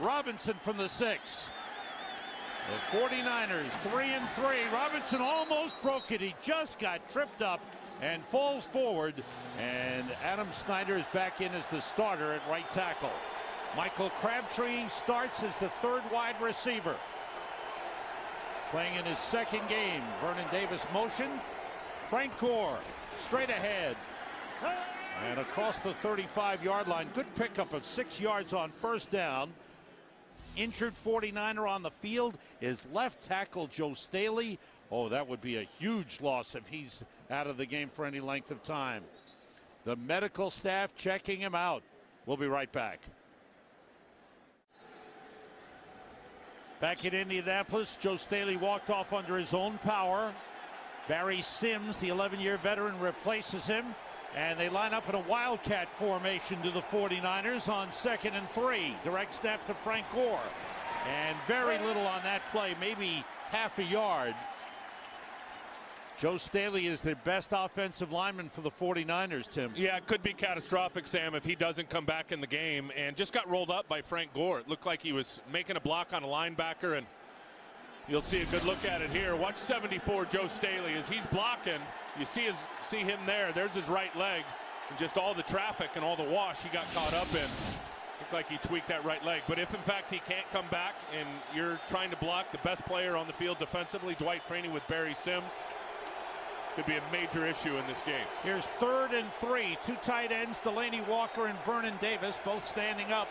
Robinson from the 6. The 49ers 3-3. Robinson almost broke it. He just got tripped up and falls forward. And Adam Snyder is back in as the starter at right tackle. Michael Crabtree starts as the third wide receiver. Playing in his second game. Vernon Davis motion. Frank Gore straight ahead. And across the 35-yard line. Good pickup of 6 yards on first down. Injured 49er on the field is left tackle Joe Staley. Oh, that would be a huge loss if he's out of the game for any length of time. The medical staff checking him out. We'll be right back. Back in Indianapolis, Joe Staley walked off under his own power. Barry Sims, the 11-year veteran, replaces him. And they line up in a wildcat formation to the 49ers on 2nd and 3. Direct snap to Frank Gore. And very little on that play, maybe half a yard. Joe Staley is the best offensive lineman for the 49ers, Tim. Yeah, it could be catastrophic, Sam, if he doesn't come back in the game. And just got rolled up by Frank Gore. It looked like he was making a block on a linebacker, and you'll see a good look at it here. Watch 74 Joe Staley as he's blocking. You see him there. There's his right leg. And just all the traffic and all the wash he got caught up in. Looked like he tweaked that right leg. But if, in fact, he can't come back and you're trying to block the best player on the field defensively, Dwight Freeney with Barry Sims, could be a major issue in this game. Here's 3rd and 3. Two tight ends, Delaney Walker and Vernon Davis, both standing up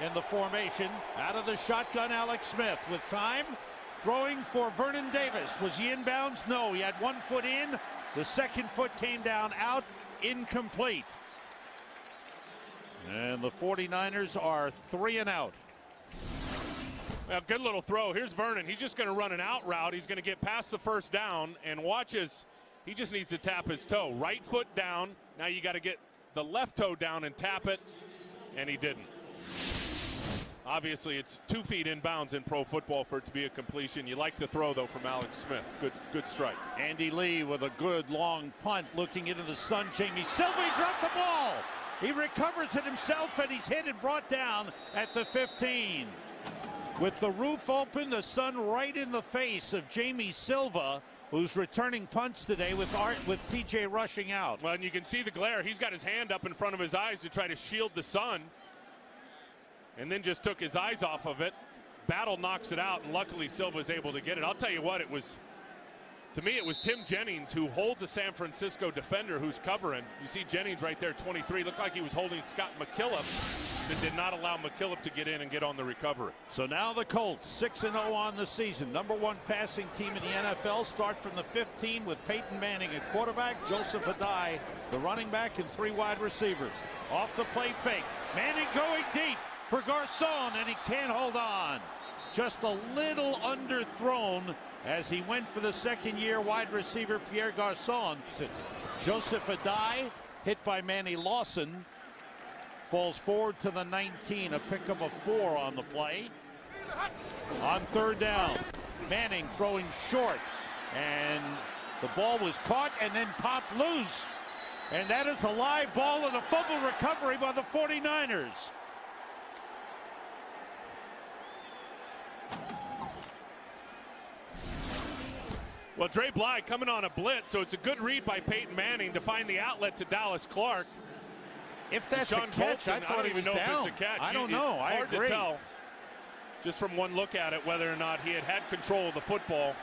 in the formation. Out of the shotgun, Alex Smith with time. Throwing for Vernon Davis. Was he inbounds? No, he had 1 foot in. The second foot came down out, incomplete. And the 49ers are 3 and out. Well, good little throw. Here's Vernon. He's just going to run an out route. He's going to get past the first down and watches. He just needs to tap his toe. Right foot down. Now you got to get the left toe down and tap it. And he didn't. Obviously, it's 2 feet inbounds in pro football for it to be a completion. You like the throw, though, from Alex Smith. Good strike. Andy Lee with a good long punt looking into the sun. Jamie Silva dropped the ball. He recovers it himself, and he's hit and brought down at the 15. With the roof open, the sun right in the face of Jamie Silva, who's returning punts today with TJ rushing out. Well, and you can see the glare. He's got his hand up in front of his eyes to try to shield the sun. And then just took his eyes off of it. Battle knocks it out, and luckily Silva's able to get it. I'll tell you what, to me, it was Tim Jennings who holds a San Francisco defender who's covering. You see Jennings right there, 23. Looked like he was holding Scott McKillop. That did not allow McKillop to get in and get on the recovery. So now the Colts, 6-0 on the season. #1 passing team in the NFL. Start from the 15 with Peyton Manning at quarterback, Joseph Adai, the running back, and 3 wide receivers. Off the play fake. Manning going deep for Garcon, and he can't hold on. Just a little underthrown as he went for the second-year wide receiver Pierre Garcon. Joseph Adai hit by Manny Lawson. Falls forward to the 19, a pickup of 4 on the play. On 3rd down, Manning throwing short, and the ball was caught and then popped loose. And that is a live ball and a fumble recovery by the 49ers. Well, Dre Bly coming on a blitz, so it's a good read by Peyton Manning to find the outlet to Dallas Clark. If that's a catch, I thought he was down. If it's a catch. I don't know. I agree. Hard to tell, just from one look at it, whether or not he had control of the football,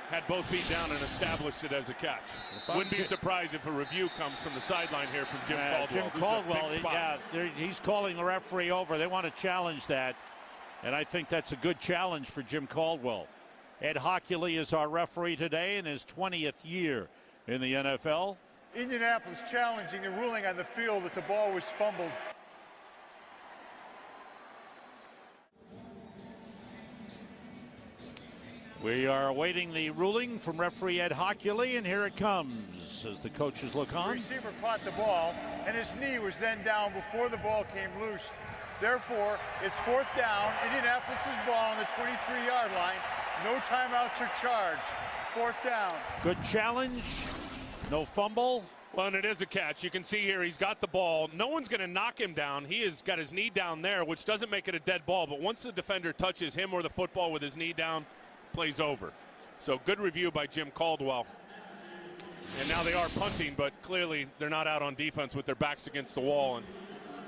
had both feet down, and established it as a catch. Wouldn't be surprised if a review comes from the sideline here from Jim Caldwell. Jim Caldwell, he's calling the referee over. They want to challenge that, and I think that's a good challenge for Jim Caldwell. Ed Hockley is our referee today in his 20th year in the NFL. Indianapolis challenging the ruling on the field that the ball was fumbled. We are awaiting the ruling from referee Ed Hockley, and here it comes as the coaches look on. The receiver caught the ball, and his knee was then down before the ball came loose. Therefore, it's 4th down. Indianapolis' ball on the 23-yard line. No timeouts are charged. 4th down. Good challenge. No fumble. Well, and it is a catch. You can see here he's got the ball. No one's going to knock him down. He has got his knee down there, which doesn't make it a dead ball. But once the defender touches him or the football with his knee down, plays over. So good review by Jim Caldwell. And now they are punting, but clearly they're not out on defense with their backs against the wall and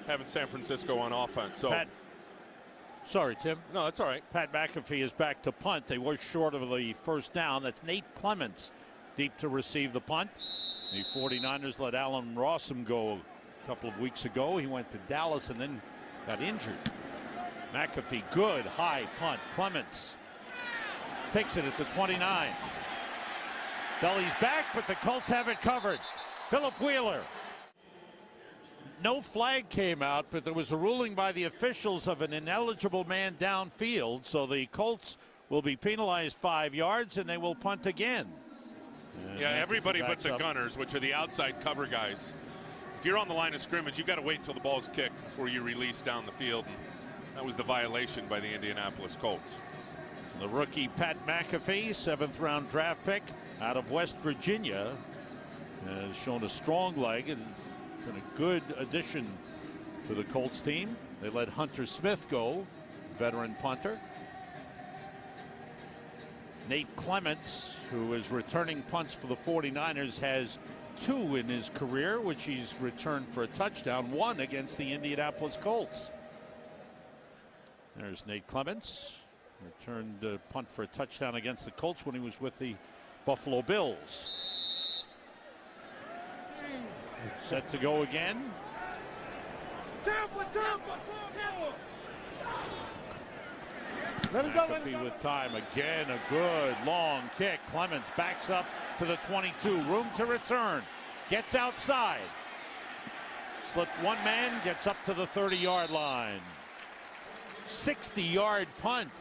having San Francisco on offense. So, sorry, Tim. No, that's all right. Pat McAfee is back to punt. They were short of the first down. That's Nate Clements deep to receive the punt. The 49ers let Alan Rossum go a couple of weeks ago. He went to Dallas and then got injured. McAfee, good high punt. Clements takes it at the 29. Belly's back, but the Colts have it covered. Philip Wheeler. No flag came out, but there was a ruling by the officials of an ineligible man downfield, so the Colts will be penalized 5 yards and they will punt again. Yeah, everybody but the gunners, which are the outside cover guys. If you're on the line of scrimmage, you've got to wait till the ball's kicked before you release down the field. And that was the violation by the Indianapolis Colts. The rookie Pat McAfee, 7th round draft pick out of West Virginia, has shown a strong leg and been a good addition to the Colts team. They let Hunter Smith go, veteran punter. Nate Clements, who is returning punts for the 49ers, has 2 in his career, which he's returned for a touchdown, 1 against the Indianapolis Colts. There's Nate Clements, returned a punt for a touchdown against the Colts when he was with the Buffalo Bills. Set to go again. McAfee with time again. A good long kick. Clements backs up to the 22. Room to return. Gets outside. Slipped one man. Gets up to the 30-yard line. 60-yard punt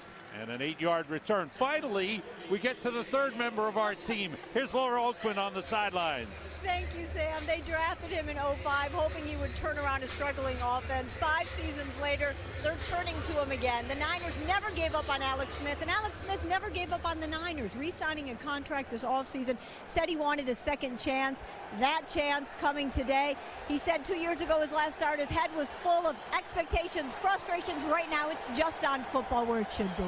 and an 8-yard return. Finally, we get to the third member of our team. Here's Laura Oakman on the sidelines. Thank you, Sam. They drafted him in 05, hoping he would turn around a struggling offense. 5 seasons later, they're turning to him again. The Niners never gave up on Alex Smith, and Alex Smith never gave up on the Niners. Re-signing a contract this offseason, said he wanted a second chance. That chance coming today. He said 2 years ago, his last start, his head was full of expectations, frustrations. Right now, it's just on football where it should be.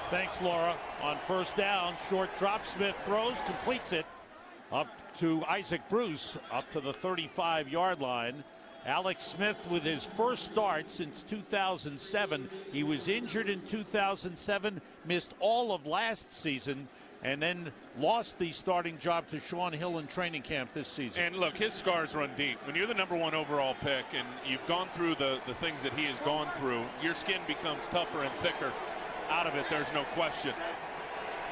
Thanks, Laura. On first down, short drop, Smith throws, completes it up to Isaac Bruce, up to the 35-yard line. Alex Smith with his first start since 2007. He was injured in 2007, missed all of last season, and then lost the starting job to Sean Hill in training camp this season. And look, his scars run deep. When you're the #1 overall pick and you've gone through the things that he has gone through, your skin becomes tougher and thicker out of it, there's no question.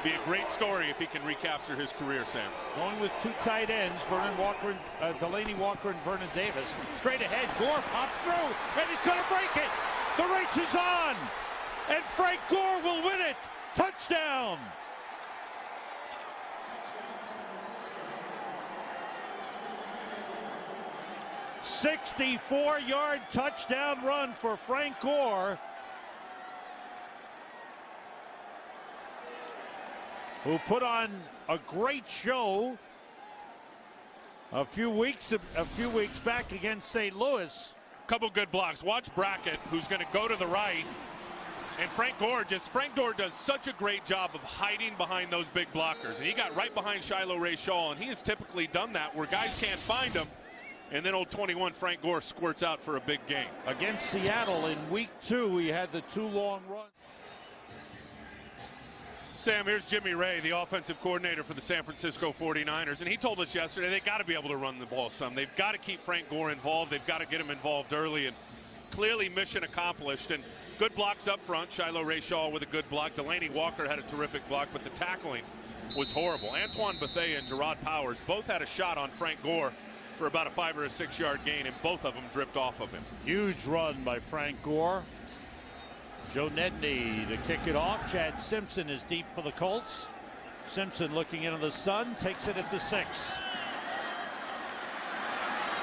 Be a great story if he can recapture his career, Sam. Going with 2 tight ends, Delaney Walker and Vernon Davis. Straight ahead, Gore pops through, and he's going to break it. The race is on, and Frank Gore will win it. Touchdown. '64-yard touchdown run for Frank Gore, who put on a great show a few weeks back against St. Louis. Couple good blocks. Watch Brackett, who's going to go to the right. And Frank Gore does such a great job of hiding behind those big blockers. And he got right behind Shiloh Ray-Shaw, and he has typically done that where guys can't find him. And then old 21 Frank Gore squirts out for a big gain. Against Seattle in week 2, he had the 2 long runs. Sam, here's Jimmy Ray, the offensive coordinator for the San Francisco 49ers, and he told us yesterday they got to be able to run the ball some. They've got to keep Frank Gore involved. They've got to get him involved early, and clearly mission accomplished. And good blocks up front. Shiloh Ray-Shaw with a good block. Delaney Walker had a terrific block, but the tackling was horrible. Antoine Bethea and Gerard Powers both had a shot on Frank Gore for about a 5 or a 6 yard gain, and both of them dripped off of him. Huge run by Frank Gore. Joe Nedney to kick it off. Chad Simpson is deep for the Colts. Simpson looking into the sun, takes it at the 6.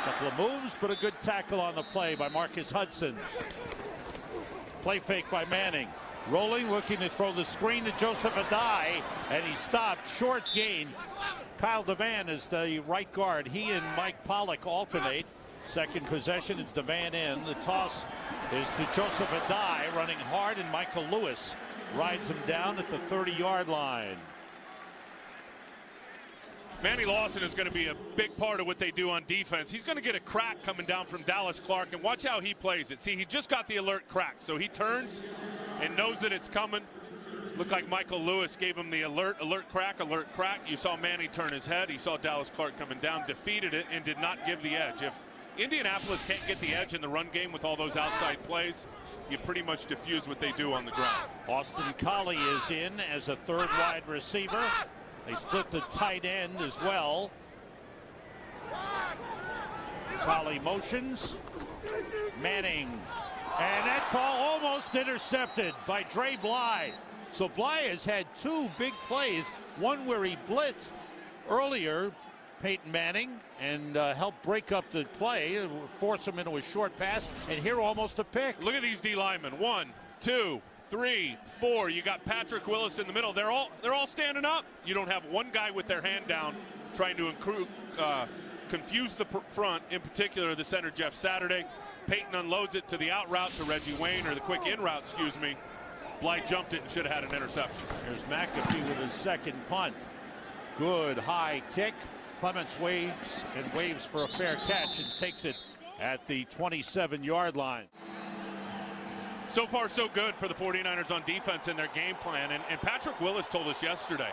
Couple of moves, but a good tackle on the play by Marcus Hudson. Play fake by Manning. Rolling, looking to throw the screen to Joseph Adai, and he stopped. Short gain Kyle Devan is the right guard. He and Mike Pollock alternate. Second possession is Devan in. The toss is to Joseph Adai, running hard, and Michael Lewis rides him down at the 30-yard line. Manny Lawson is going to be a big part of what they do on defense. He's going to get a crack coming down from Dallas Clark, and watch how he plays it. See, he just got the alert crack, so he turns and knows that it's coming. Looked like Michael Lewis gave him the alert crack. You saw Manny turn his head. He saw Dallas Clark coming down, defeated it, and did not give the edge. If Indianapolis can't get the edge in the run game with all those outside plays, you pretty much diffuse what they do on the ground. Austin Collie is in as a third wide receiver. They split the tight end as well. Collie motions. Manning. And that ball almost intercepted by Dre Bly. So Bly has had two big plays. One where he blitzed earlier Peyton Manning and helped break up the play, force him into a short pass, and here almost a pick. Look at these D linemen. 1, 2, 3, 4. You got Patrick Willis in the middle. They're all standing up. You don't have one guy with their hand down trying to confuse the front, in particular the center Jeff Saturday. Peyton unloads it to the out route to Reggie Wayne, or the quick in route, excuse me. Bly jumped it and should have had an interception. Here's McAfee with his second punt. Good high kick. Clements waves for a fair catch and takes it at the 27-yard line. So far, so good for the 49ers on defense in their game plan. And Patrick Willis told us yesterday,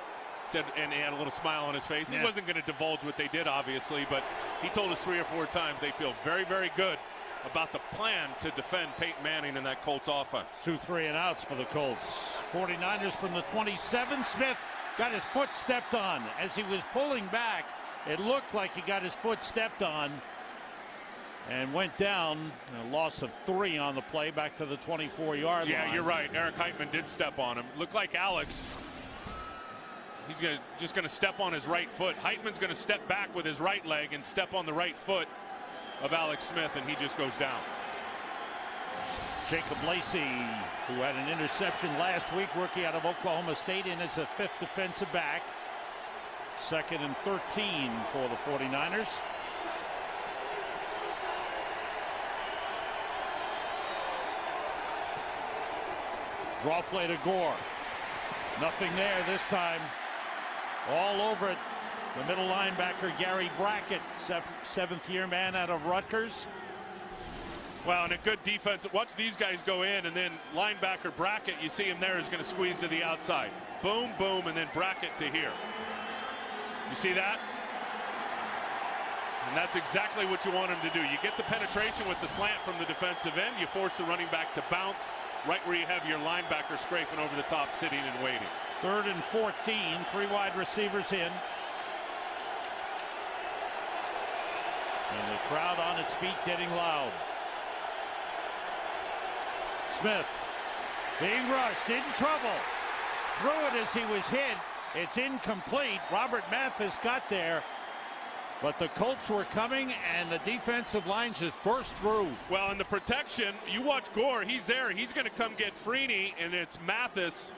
said, and he had a little smile on his face. He wasn't going to divulge what they did, obviously, but he told us 3 or 4 times they feel very, very good about the plan to defend Peyton Manning and that Colts offense. 2 3-and-outs for the Colts. 49ers from the 27. Smith got his foot stepped on. As he was pulling back, it looked like he got his foot stepped on and went down. A loss of 3 on the play, back to the 24-yard line. Yeah, you're right. Eric Heitman did step on him. Looked like Alex. He's just going to step on his right foot. Heitman's going to step back with his right leg and step on the right foot of Alex Smith, and he just goes down. Jacob Lacey, who had an interception last week, rookie out of Oklahoma State, in as a 5th defensive back. 2nd and 13 for the 49ers. Draw play to Gore. Nothing there this time. All over it. The middle linebacker, Gary Brackett, 7th-year man out of Rutgers. Well, and a good defense. Watch these guys go in, and then linebacker Brackett, you see him there, is going to squeeze to the outside. Boom, boom, and then Brackett to here. You see that? And that's exactly what you want him to do. You get the penetration with the slant from the defensive end. You force the running back to bounce right where you have your linebacker scraping over the top, sitting and waiting. 3rd and 14, 3 wide receivers in. And the crowd on its feet getting loud. Smith being rushed, in trouble. Threw it as he was hit. It's incomplete. Robert Mathis got there, but the Colts were coming, and the defensive line just burst through. Well, in the protection, you watch Gore. He's there. He's going to come get Freeney, and it's Mathis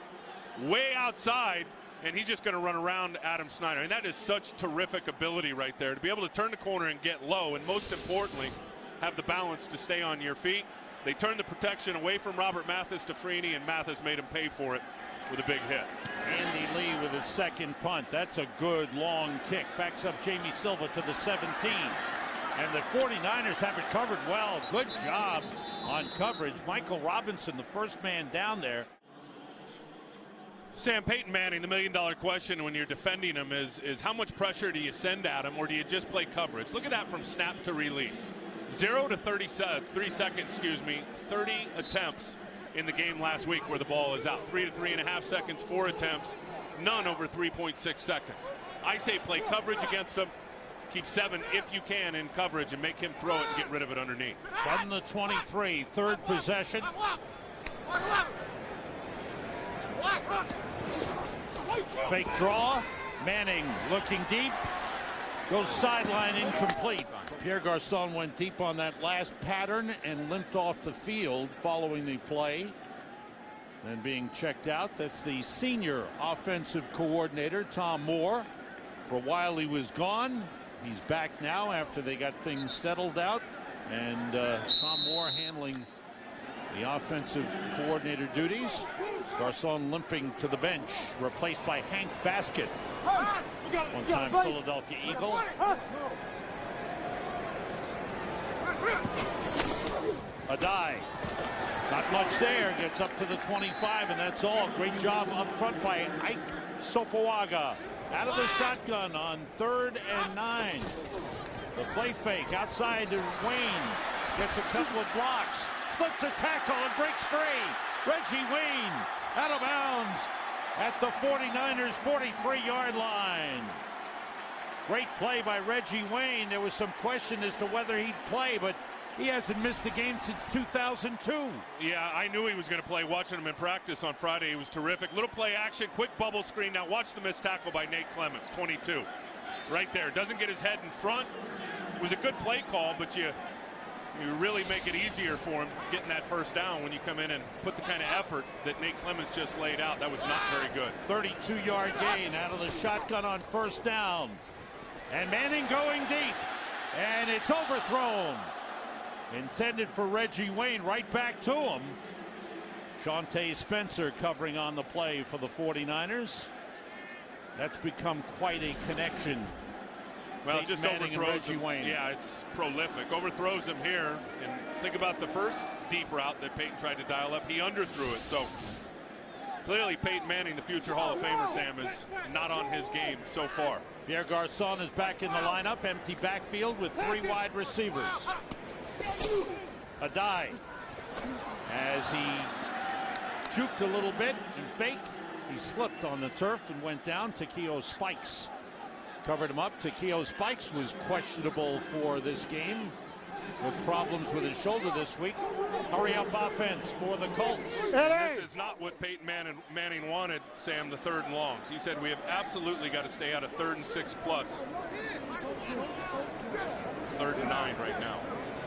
way outside, and he's just going to run around Adam Snyder. And that is such terrific ability right there, to be able to turn the corner and get low, and most importantly, have the balance to stay on your feet. They turned the protection away from Robert Mathis to Freeney, and Mathis made him pay for it with a big hit. Andy Lee with his second punt. That's a good long kick. Backs up Jamie Silva to the 17. And the 49ers have it covered well. Good job on coverage. Michael Robinson, the first man down there. Sam, Peyton Manning, the million-dollar question when you're defending him is how much pressure do you send at him, or do you just play coverage? Look at that from snap to release. 0 to 3 seconds, 30 attempts in the game last week where the ball is out. 3 to 3.5 seconds, 4 attempts, none over 3.6 seconds. I say play coverage against him. Keep 7 if you can in coverage and make him throw it and get rid of it underneath. From the 23, 3rd possession. Fake draw. Manning looking deep. Goes sideline, incomplete. Pierre Garçon went deep on that last pattern and limped off the field following the play. Then being checked out, that's the senior offensive coordinator, Tom Moore. For a while he was gone. He's back now after they got things settled out. And Tom Moore handling the offensive coordinator duties. Garcon limping to the bench, replaced by Hank Baskett, one-time Philadelphia Eagle. Adai, not much there, gets up to the 25, and that's all. Great job up front by Ike Sopoaga. Out of the shotgun on 3rd and 9. The play fake outside to Wayne. Gets a couple of blocks. Slips a tackle and breaks free. Reggie Wayne out of bounds at the 49ers 43-yard line. Great play by Reggie Wayne. There was some question as to whether he'd play, but he hasn't missed a game since 2002. Yeah, I knew he was going to play. Watching him in practice on Friday, he was terrific. Little play action, quick bubble screen. Now watch the missed tackle by Nate Clements, 22. Right there. Doesn't get his head in front. It was a good play call, but you really make it easier for him getting that first down when you come in and put the kind of effort that Nate Clements just laid out. That was not very good. 32-yard gain out of the shotgun on 1st down. And Manning going deep. And it's overthrown. Intended for Reggie Wayne, right back to him. Shawntae Spencer covering on the play for the 49ers. That's become quite a connection. Well, just Manning overthrows and Reggie him. Wayne. Yeah, it's prolific. Overthrows him here. And think about the first deep route that Peyton tried to dial up. He underthrew it. So clearly Peyton Manning, the future Hall of Famer, Sam, is not on his game so far. Pierre Garcon is back in the lineup. Empty backfield with 3 wide receivers. Adai, as he juked a little bit and faked, he slipped on the turf and went down. Takeo Spikes covered him up. Takeo Spikes was questionable for this game with problems with his shoulder this week. Hurry up offense for the Colts. This is not what Peyton Manning wanted, Sam, the 3rd and longs. He said we have absolutely got to stay out of 3rd and 6 plus. 3rd and 9 right now.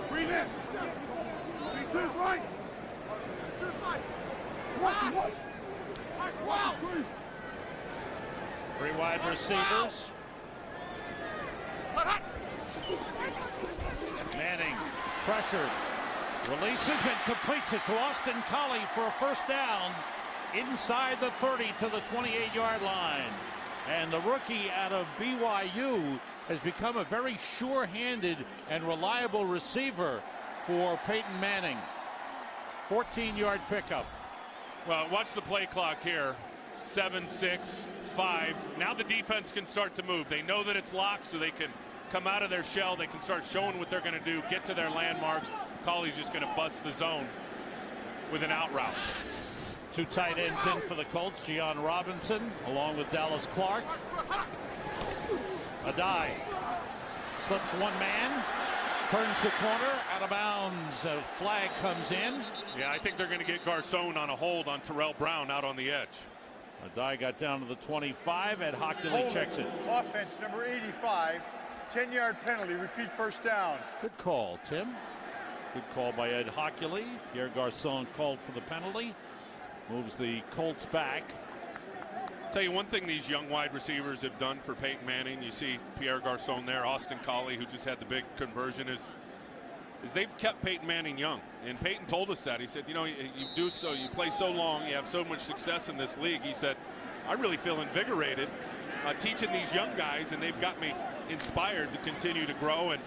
Breathe in. 3, 2, right. 3 wide receivers. Manning pressured, releases and completes it to Austin Collie for a 1st down inside the 30 to the 28-yard line. And the rookie out of BYU has become a very sure-handed and reliable receiver for Peyton Manning. 14-yard pickup. Well, watch the play clock here. 7, 6, 5. Now the defense can start to move. They know that it's locked, so they can come out of their shell. They can start showing what they're going to do, get to their landmarks. Colley's just going to bust the zone with an out route. 2 tight ends in for the Colts. Gian Robinson along with Dallas Clark. Adai slips 1 man, turns the corner, out of bounds. A flag comes in. Yeah, I think they're going to get Garcon on a hold on Terrell Brown out on the edge. Adai got down to the 25. Ed Hockley checks it. Offense number 85. 10-yard penalty. Repeat 1st down. Good call, Tim. Good call by Ed Hockley. Pierre Garcon called for the penalty. Moves the Colts back. Tell you one thing these young wide receivers have done for Peyton Manning. You see Pierre Garcon there, Austin Collie, who just had the big conversion, is they've kept Peyton Manning young. And Peyton told us that. He said, you know, you play so long, you have so much success in this league. He said, I really feel invigorated teaching these young guys, and they've got me inspired to continue to grow. And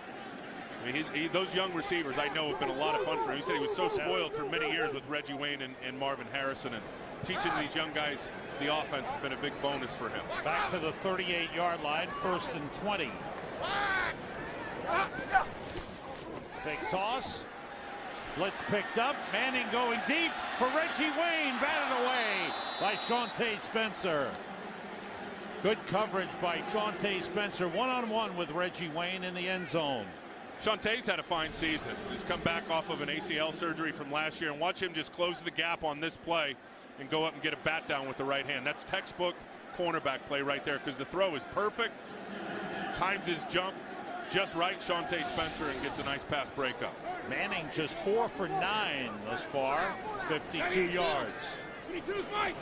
I mean, those young receivers, I know, have been a lot of fun for him. He said he was so spoiled for many years with Reggie Wayne and Marvin Harrison, and teaching these young guys the offense has been a big bonus for him. Back to the 38-yard line, 1st and 20. Big toss. Blitz picked up. Manning going deep for Reggie Wayne. Batted away by Shawntae Spencer. Good coverage by Shawntae Spencer. One-on-one with Reggie Wayne in the end zone. Shawntae's had a fine season. He's come back off of an ACL surgery from last year, and watch him just close the gap on this play and go up and get a bat down with the right hand. That's textbook cornerback play right there, because the throw is perfect. Times his jump just right. Shawntae Spencer, and gets a nice pass breakup. Manning just 4 for 9 thus far, 52 yards. 52's Mike.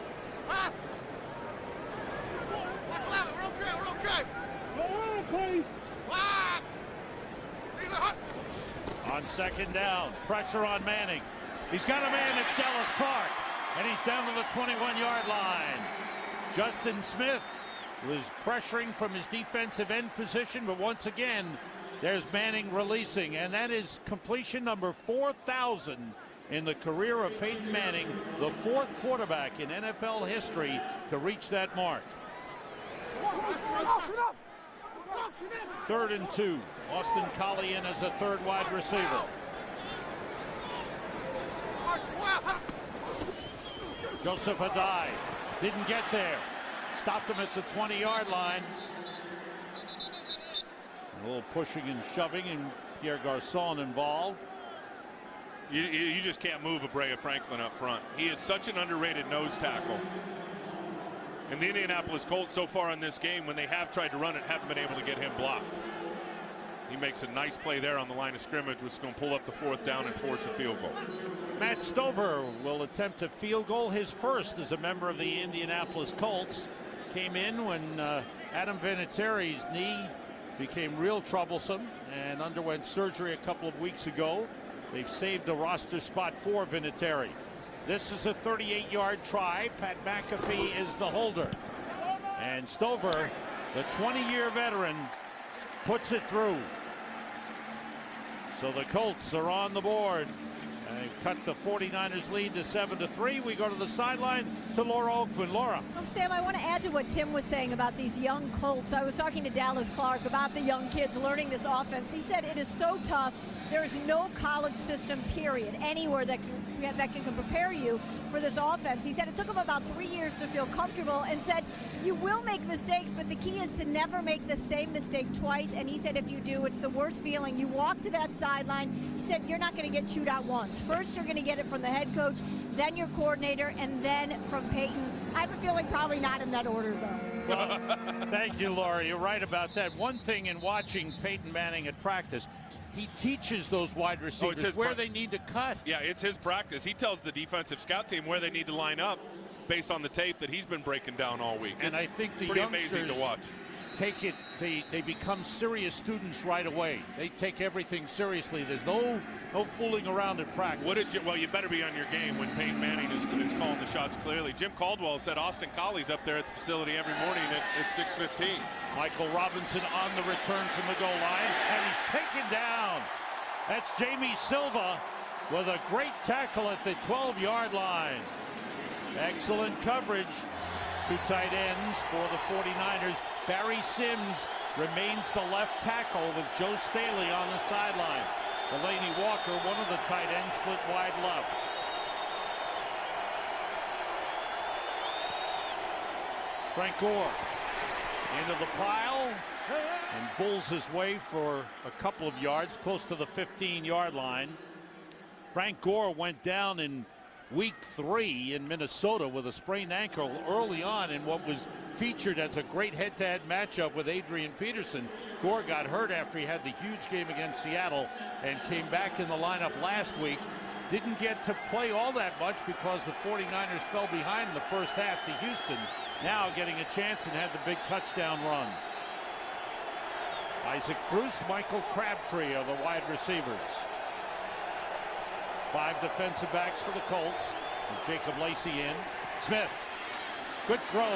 We're okay. On second down, pressure on Manning. He's got a man, it's Dallas Clark, and he's down to the 21-yard line. Justin Smith was pressuring from his defensive end position, but once again, there's Manning releasing, and that is completion number 4,000 in the career of Peyton Manning, the fourth quarterback in NFL history to reach that mark. 3rd and 2. Austin Collie in as a third wide receiver. Joseph Adai didn't get there. Stopped him at the 20-yard line. A little pushing and shoving, and Pierre Garçon involved. You just can't move Abrea Franklin up front. He is such an underrated nose tackle. And the Indianapolis Colts so far in this game, when they have tried to run it, haven't been able to get him blocked. He makes a nice play there on the line of scrimmage, which is going to pull up the 4th down and force a field goal. Matt Stover will attempt a field goal, his first as a member of the Indianapolis Colts. Came in when Adam Vinatieri's knee became real troublesome and underwent surgery a couple of weeks ago. They've saved a roster spot for Vinatieri. This is a 38-yard try. Pat McAfee is the holder. And Stover, the 20-year veteran, puts it through. So the Colts are on the board. And cut the 49ers lead to 7-3. We go to the sideline to Laura Oakman. Laura. Well, Sam, I want to add to what Tim was saying about these young Colts. I was talking to Dallas Clark about the young kids learning this offense. He said it is so tough. There is no college system, period, anywhere that can prepare you for this offense. He said it took him about 3 years to feel comfortable, and said you will make mistakes, but the key is to never make the same mistake twice. And he said if you do, it's the worst feeling. You walk to that sideline. He said you're not going to get chewed out once. First, you're going to get it from the head coach, then your coordinator, and then from Peyton. I have a feeling probably not in that order, though. Well, thank you, Laura. You're right about that. One thing in watching Peyton Manning at practice, he teaches those wide receivers where they need to cut. Yeah, it's his practice. He tells the defensive scout team where they need to line up based on the tape that he's been breaking down all week. And I think the pretty youngsters amazing to watch. Take it, they become serious students right away. They take everything seriously. There's no fooling around in practice. Well, you better be on your game when Peyton Manning is calling the shots clearly. Jim Caldwell said Austin Collie's up there at the facility every morning at 6:15. Michael Robinson on the return from the goal line, and he's taken down. That's Jamie Silva with a great tackle at the 12-yard line. Excellent coverage. Two tight ends for the 49ers. Barry Sims remains the left tackle with Joe Staley on the sideline. Delaney Walker, one of the tight ends, split wide left. Frank Gore into the pile and bulls his way for a couple of yards, close to the 15-yard line. Frank Gore went down in Week 3 in Minnesota with a sprained ankle early on in what was featured as a great head-to-head matchup with Adrian Peterson. Gore got hurt after he had the huge game against Seattle and came back in the lineup last week. Didn't get to play all that much because the 49ers fell behind in the first half to Houston. Now getting a chance and had the big touchdown run. Isaac Bruce, Michael Crabtree are the wide receivers. 5 defensive backs for the Colts. And Jacob Lacey in. Smith. Good throw.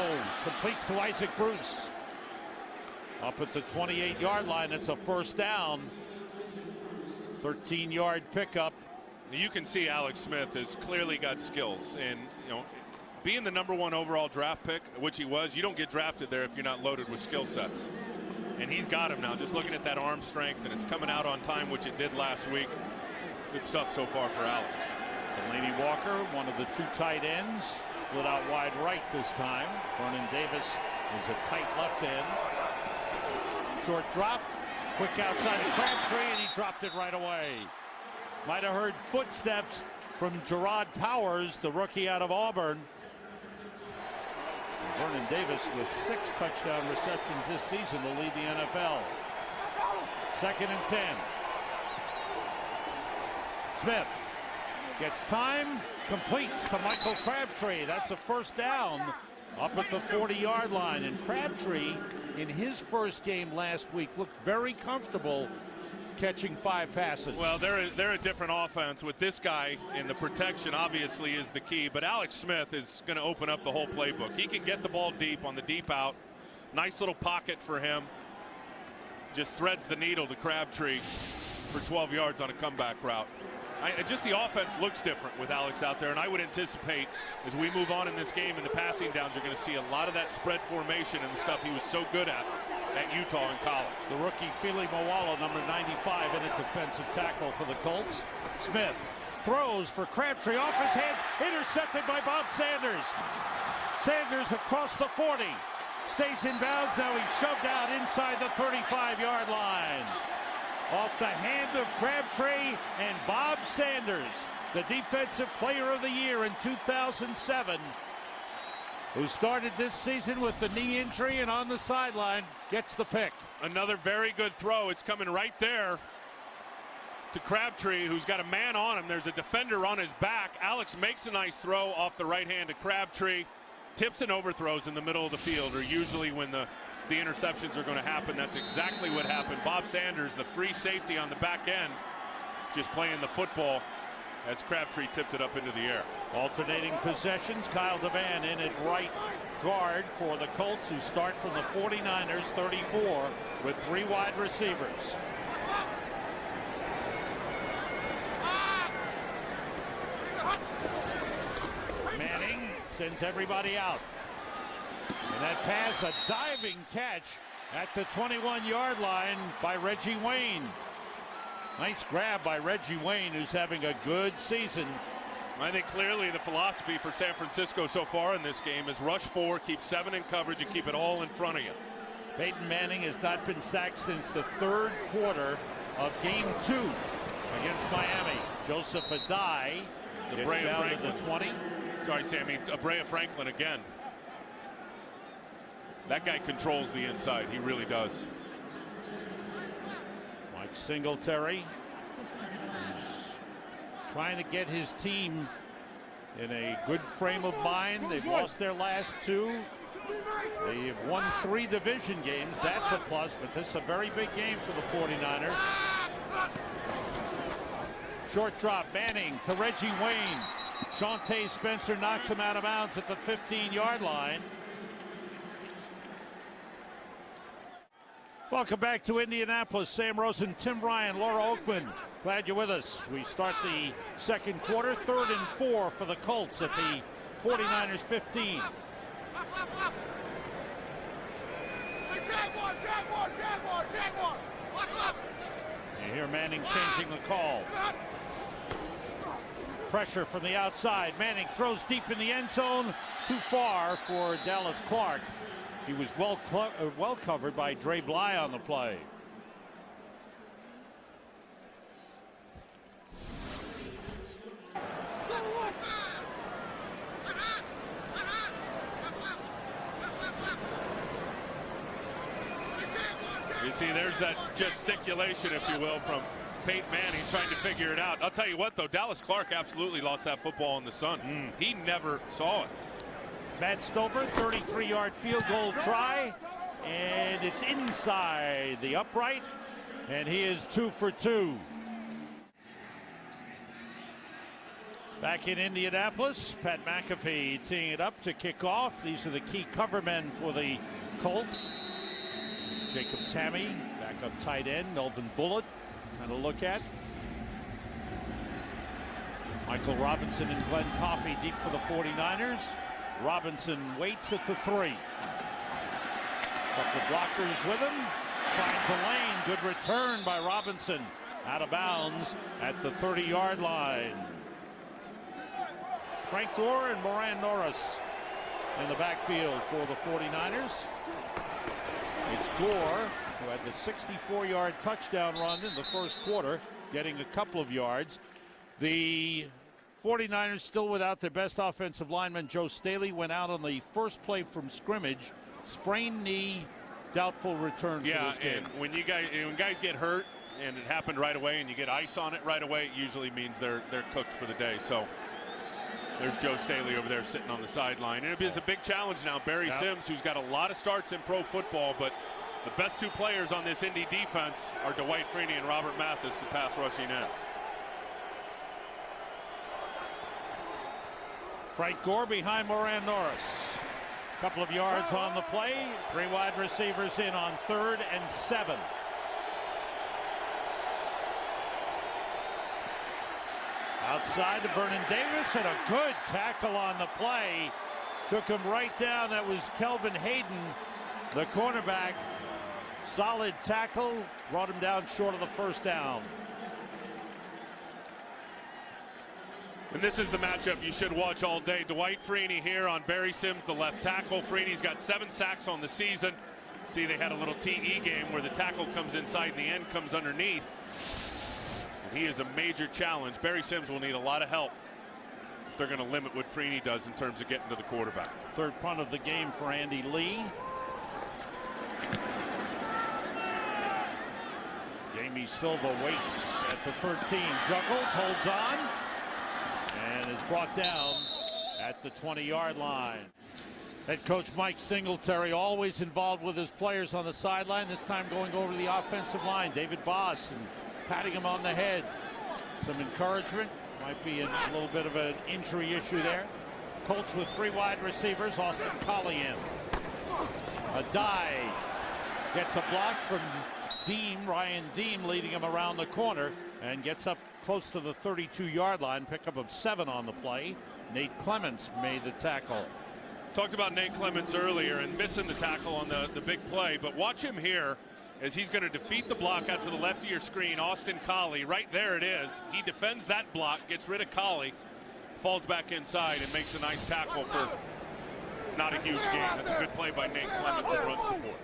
Completes to Isaac Bruce. Up at the 28-yard line. It's a first down. 13-yard pickup. You can see Alex Smith has clearly got skills. And, being the #1 overall draft pick, which he was, you don't get drafted there if you're not loaded with skill sets. And he's got him now. Just looking at that arm strength, and it's coming out on time, which it did last week. Good stuff so far for Alex. Delaney Walker, one of the 2 tight ends, split out wide right this time. Vernon Davis is a tight left end. Short drop, quick outside of Crabtree, and he dropped it right away. Might have heard footsteps from Gerard Powers, the rookie out of Auburn. Vernon Davis with 6 touchdown receptions this season to lead the NFL. 2nd and 10. Smith gets time, completes to Michael Crabtree. That's a first down up at the 40-yard line. And Crabtree, in his first game last week, looked very comfortable catching 5 passes. Well, they're a different offense with this guy, and the protection obviously is the key. But Alex Smith is going to open up the whole playbook. He can get the ball deep on the deep out. Nice little pocket for him. Just threads the needle to Crabtree for 12 yards on a comeback route. Just the offense looks different with Alex out there, and I would anticipate as we move on in this game and the passing downs, you're going to see a lot of that spread formation and the stuff he was so good at Utah in college. The rookie Fili Moala, number 95, in a defensive tackle for the Colts. Smith throws for Crabtree, off his hands, intercepted by Bob Sanders. Sanders across the 40, stays in bounds. Now he's shoved out inside the 35-yard line. Off the hand of Crabtree and Bob Sanders, the Defensive Player of the Year in 2007, who started this season with the knee injury and on the sideline, gets the pick. Another very good throw. It's coming right there to Crabtree, who's got a man on him. There's a defender on his back. Alex makes a nice throw off the right hand to Crabtree. Tips and overthrows in the middle of the field are usually when the interceptions are going to happen. That's exactly what happened. Bob Sanders, the free safety on the back end, just playing the football as Crabtree tipped it up into the air. Alternating possessions. Kyle DeVan in at right guard for the Colts, who start from the 49ers 34 with 3 wide receivers. Manning sends everybody out. And that pass, a diving catch at the 21-yard line by Reggie Wayne. Nice grab by Reggie Wayne, who's having a good season. I think clearly the philosophy for San Francisco so far in this game is rush 4, keep 7 in coverage, and keep it all in front of you. Peyton Manning has not been sacked since the 3rd quarter of Game 2 against Miami. Joseph Adai gets down to the 20. Sorry, Sammy. Brea Franklin again. That guy controls the inside. He really does. Mike Singletary, who's trying to get his team in a good frame of mind. They've lost their last 2. They have won 3 division games. That's a plus, but this is a very big game for the 49ers. Short drop, Manning to Reggie Wayne. Shante Spencer knocks him out of bounds at the 15-yard line. Welcome back to Indianapolis. Sam Rosen, Tim Ryan, Laura Oakman. Glad you're with us. We start the 2nd quarter, 3rd and 4 for the Colts at the 49ers 15. You hear Manning changing the call. Pressure from the outside. Manning throws deep in the end zone. Too far for Dallas Clark. He was well covered by Dre Bly on the play. You see, there's that gesticulation, if you will, from Peyton Manning trying to figure it out. I'll tell you what, though, Dallas Clark absolutely lost that football in the sun. He never saw it. Matt Stover, 33-yard field goal try, and it's inside the upright, and he is 2 for 2. Back in Indianapolis, Pat McAfee teeing it up to kick off. These are the key cover men for the Colts. Jacob Tammy, backup tight end. Melvin Bullitt, kind of look at. Michael Robinson and Glenn Coffey deep for the 49ers. Robinson waits at the 3. Couple of blockers with him. Finds a lane. Good return by Robinson. Out of bounds at the 30-yard line. Frank Gore and Moran Norris in the backfield for the 49ers. It's Gore, who had the 64-yard touchdown run in the 1st quarter, getting a couple of yards. The 49ers still without their best offensive lineman. Joe Staley went out on the first play from scrimmage. Sprained knee, doubtful return for this game. And when guys get hurt and it happened right away and you get ice on it right away, it usually means they're cooked for the day. So There's Joe Staley over there sitting on the sideline. And it is a big challenge now. Barry Sims, who's got a lot of starts in pro football, but the best two players on this Indy defense are Dwight Freeney and Robert Mathis, the pass rushing ends. Frank Gore behind Moran Norris. Couple of yards on the play. 3 wide receivers in on 3rd and 7. Outside to Vernon Davis, and a good tackle on the play. Took him right down. That was Kelvin Hayden, the cornerback. Solid tackle. Brought him down short of the first down. And this is the matchup you should watch all day. Dwight Freeney here on Barry Sims, the left tackle. Freeney's got 7 sacks on the season. See, they had a little TE game where the tackle comes inside and the end comes underneath. And he is a major challenge. Barry Sims will need a lot of help if they're going to limit what Freeney does in terms of getting to the quarterback. 3rd punt of the game for Andy Lee. Jamie Silva waits at the 13, juggles, holds on, and is brought down at the 20-yard line. Head coach Mike Singletary always involved with his players on the sideline, this time going over to the offensive line. David Boss and patting him on the head. Some encouragement. Might be a little bit of an injury issue there. Colts with 3 wide receivers. Austin Collie in. A dive. Gets a block from Ryan Deem, leading him around the corner, and gets up close to the 32-yard line. Pickup of 7 on the play. Nate Clements made the tackle. Talked about Nate Clements earlier and missing the tackle on the big play, but watch him here as he's going to defeat the block out to the left of your screen. Austin Collie, right there it is. He defends that block, gets rid of Collie, falls back inside and makes a nice tackle for not a huge gain. That's a good play by Nate Clements in run support.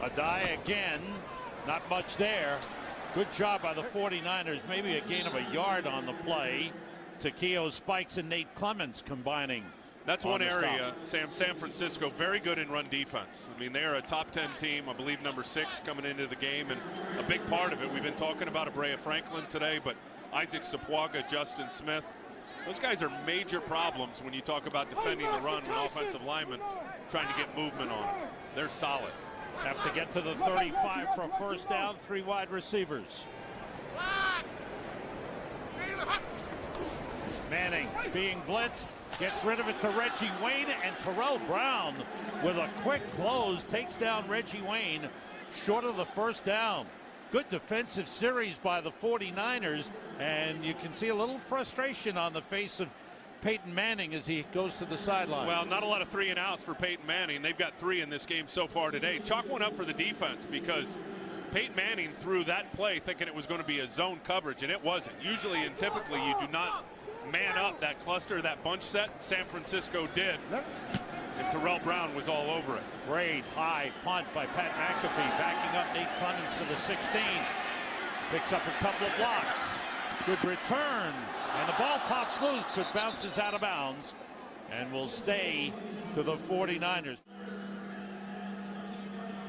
A die again, not much there. Good job by the 49ers, maybe a gain of a yard on the play. Takeo Spikes and Nate Clements combining. That's one area, Sam, San Francisco, very good in run defense. I mean, they are a top 10 team, I believe number 6 coming into the game, and a big part of it, we've been talking about Abrea Franklin today, but Isaac Sapuaga, Justin Smith, those guys are major problems when you talk about defending the run when offensive linemen trying to get movement on it. They're solid. Have to get to the 35 for a first down, 3 wide receivers. Manning being blitzed, gets rid of it to Reggie Wayne, and Terrell Brown with a quick close takes down Reggie Wayne short of the first down. Good defensive series by the 49ers, and you can see a little frustration on the face of Peyton Manning as he goes to the sideline. Well, not a lot of 3 and outs for Peyton Manning. They've got 3 in this game so far today. Chalk one up for the defense because Peyton Manning threw that play thinking it was going to be a zone coverage, and it wasn't. Usually and typically you do not man up that cluster, that bunch set. San Francisco did, and Terrell Brown was all over it. Great high punt by Pat McAfee, backing up Nate Clements to the 16. Picks up a couple of blocks. Good return, and the ball pops loose but bounces out of bounds and will stay to the 49ers.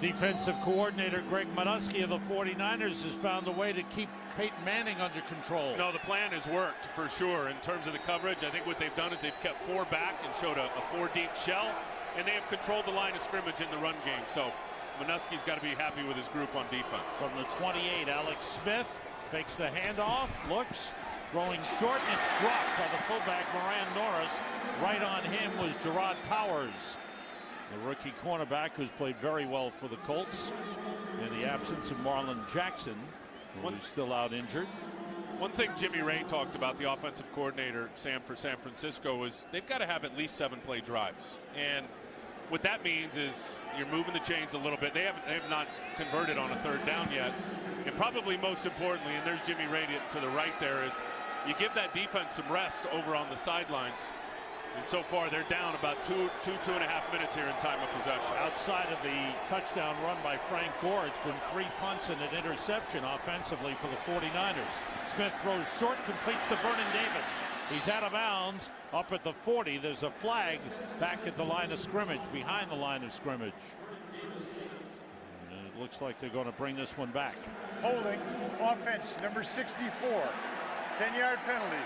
Defensive coordinator Greg Manusky of the 49ers has found a way to keep Peyton Manning under control. No, the plan has worked for sure in terms of the coverage. I think what they've done is they've kept 4 back and showed a 4 deep shell, and they have controlled the line of scrimmage in the run game. So Manusky's got to be happy with his group on defense. From the 28, Alex Smith fakes the handoff, looks, throwing short, and it's dropped by the fullback Moran Norris. Right on him was Gerard Powers, the rookie cornerback who's played very well for the Colts in the absence of Marlon Jackson, who's still out injured. One thing Jimmy Ray talked about, the offensive coordinator, Sam, for San Francisco, is they've got to have at least 7 play drives. And what that means is you're moving the chains a little bit. They have not converted on a 3rd down yet. And probably most importantly, and there's Jimmy Ray to the right there, is you give that defense some rest over on the sidelines. And so far, they're down about 2.5 minutes here in time of possession. Outside of the touchdown run by Frank Gore, it's been 3 punts and an interception offensively for the 49ers. Smith throws short, completes to Vernon Davis. He's out of bounds up at the 40. There's a flag back at the line of scrimmage, behind the line of scrimmage. And it looks like they're going to bring this one back. Holding offense number 64. 10-yard penalty.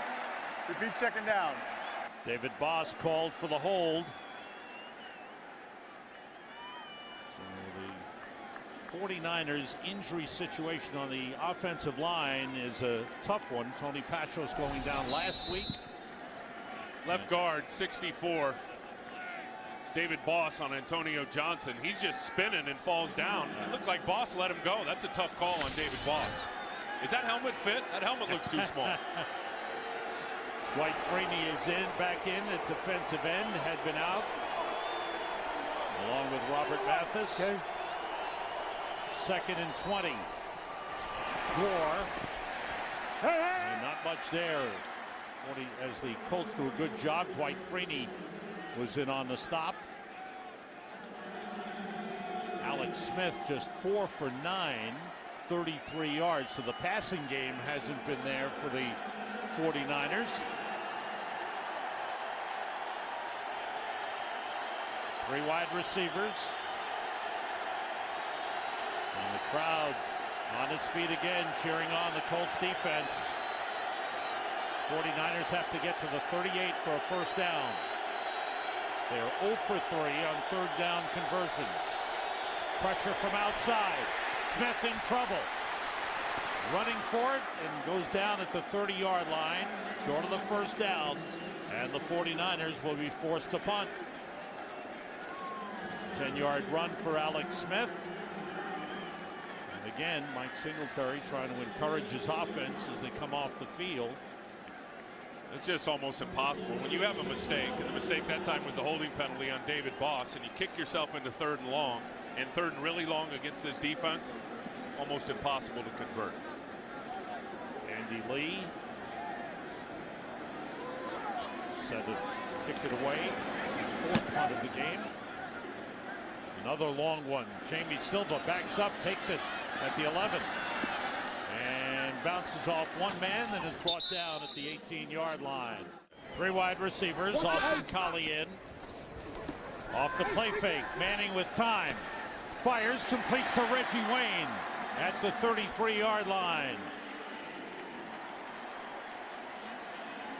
Repeat second down. David Boss called for the hold. So the 49ers injury situation on the offensive line is a tough one. Tony Pachos going down last week. Left guard, 64. David Boss on Antonio Johnson. He's just spinning and falls down. It looked like Boss let him go. That's a tough call on David Boss. Is that helmet fit? That helmet looks too small. Dwight Freeney is back in at defensive end, had been out, along with Robert Mathis. Okay. 2nd and 20. Gore. And not much there. As the Colts do a good job. Dwight Freeney was in on the stop. Alex Smith just 4 for 9, 33 yards. So the passing game hasn't been there for the 49ers. 3 wide receivers. And the crowd on its feet again, cheering on the Colts defense. 49ers have to get to the 38 for a first down. They're 0 for 3 on 3rd down conversions. Pressure from outside. Smith in trouble. Running for it and goes down at the 30-yard line, short of the first down, and the 49ers will be forced to punt. 10-yard run for Alex Smith. And again, Mike Singletary trying to encourage his offense as they come off the field. It's just almost impossible when you have a mistake, and the mistake that time was the holding penalty on David Boss, and you kick yourself into 3rd and long, and 3rd and really long against this defense. Almost impossible to convert. Andy Lee set to kick it away. His 4th punt of the game. Another long one. Jamie Silva backs up, takes it at the 11. And bounces off one man, then is brought down at the 18-yard line. 3 wide receivers. Austin Collie in. Off the play fake. Manning with time. Fires, completes to Reggie Wayne at the 33-yard line.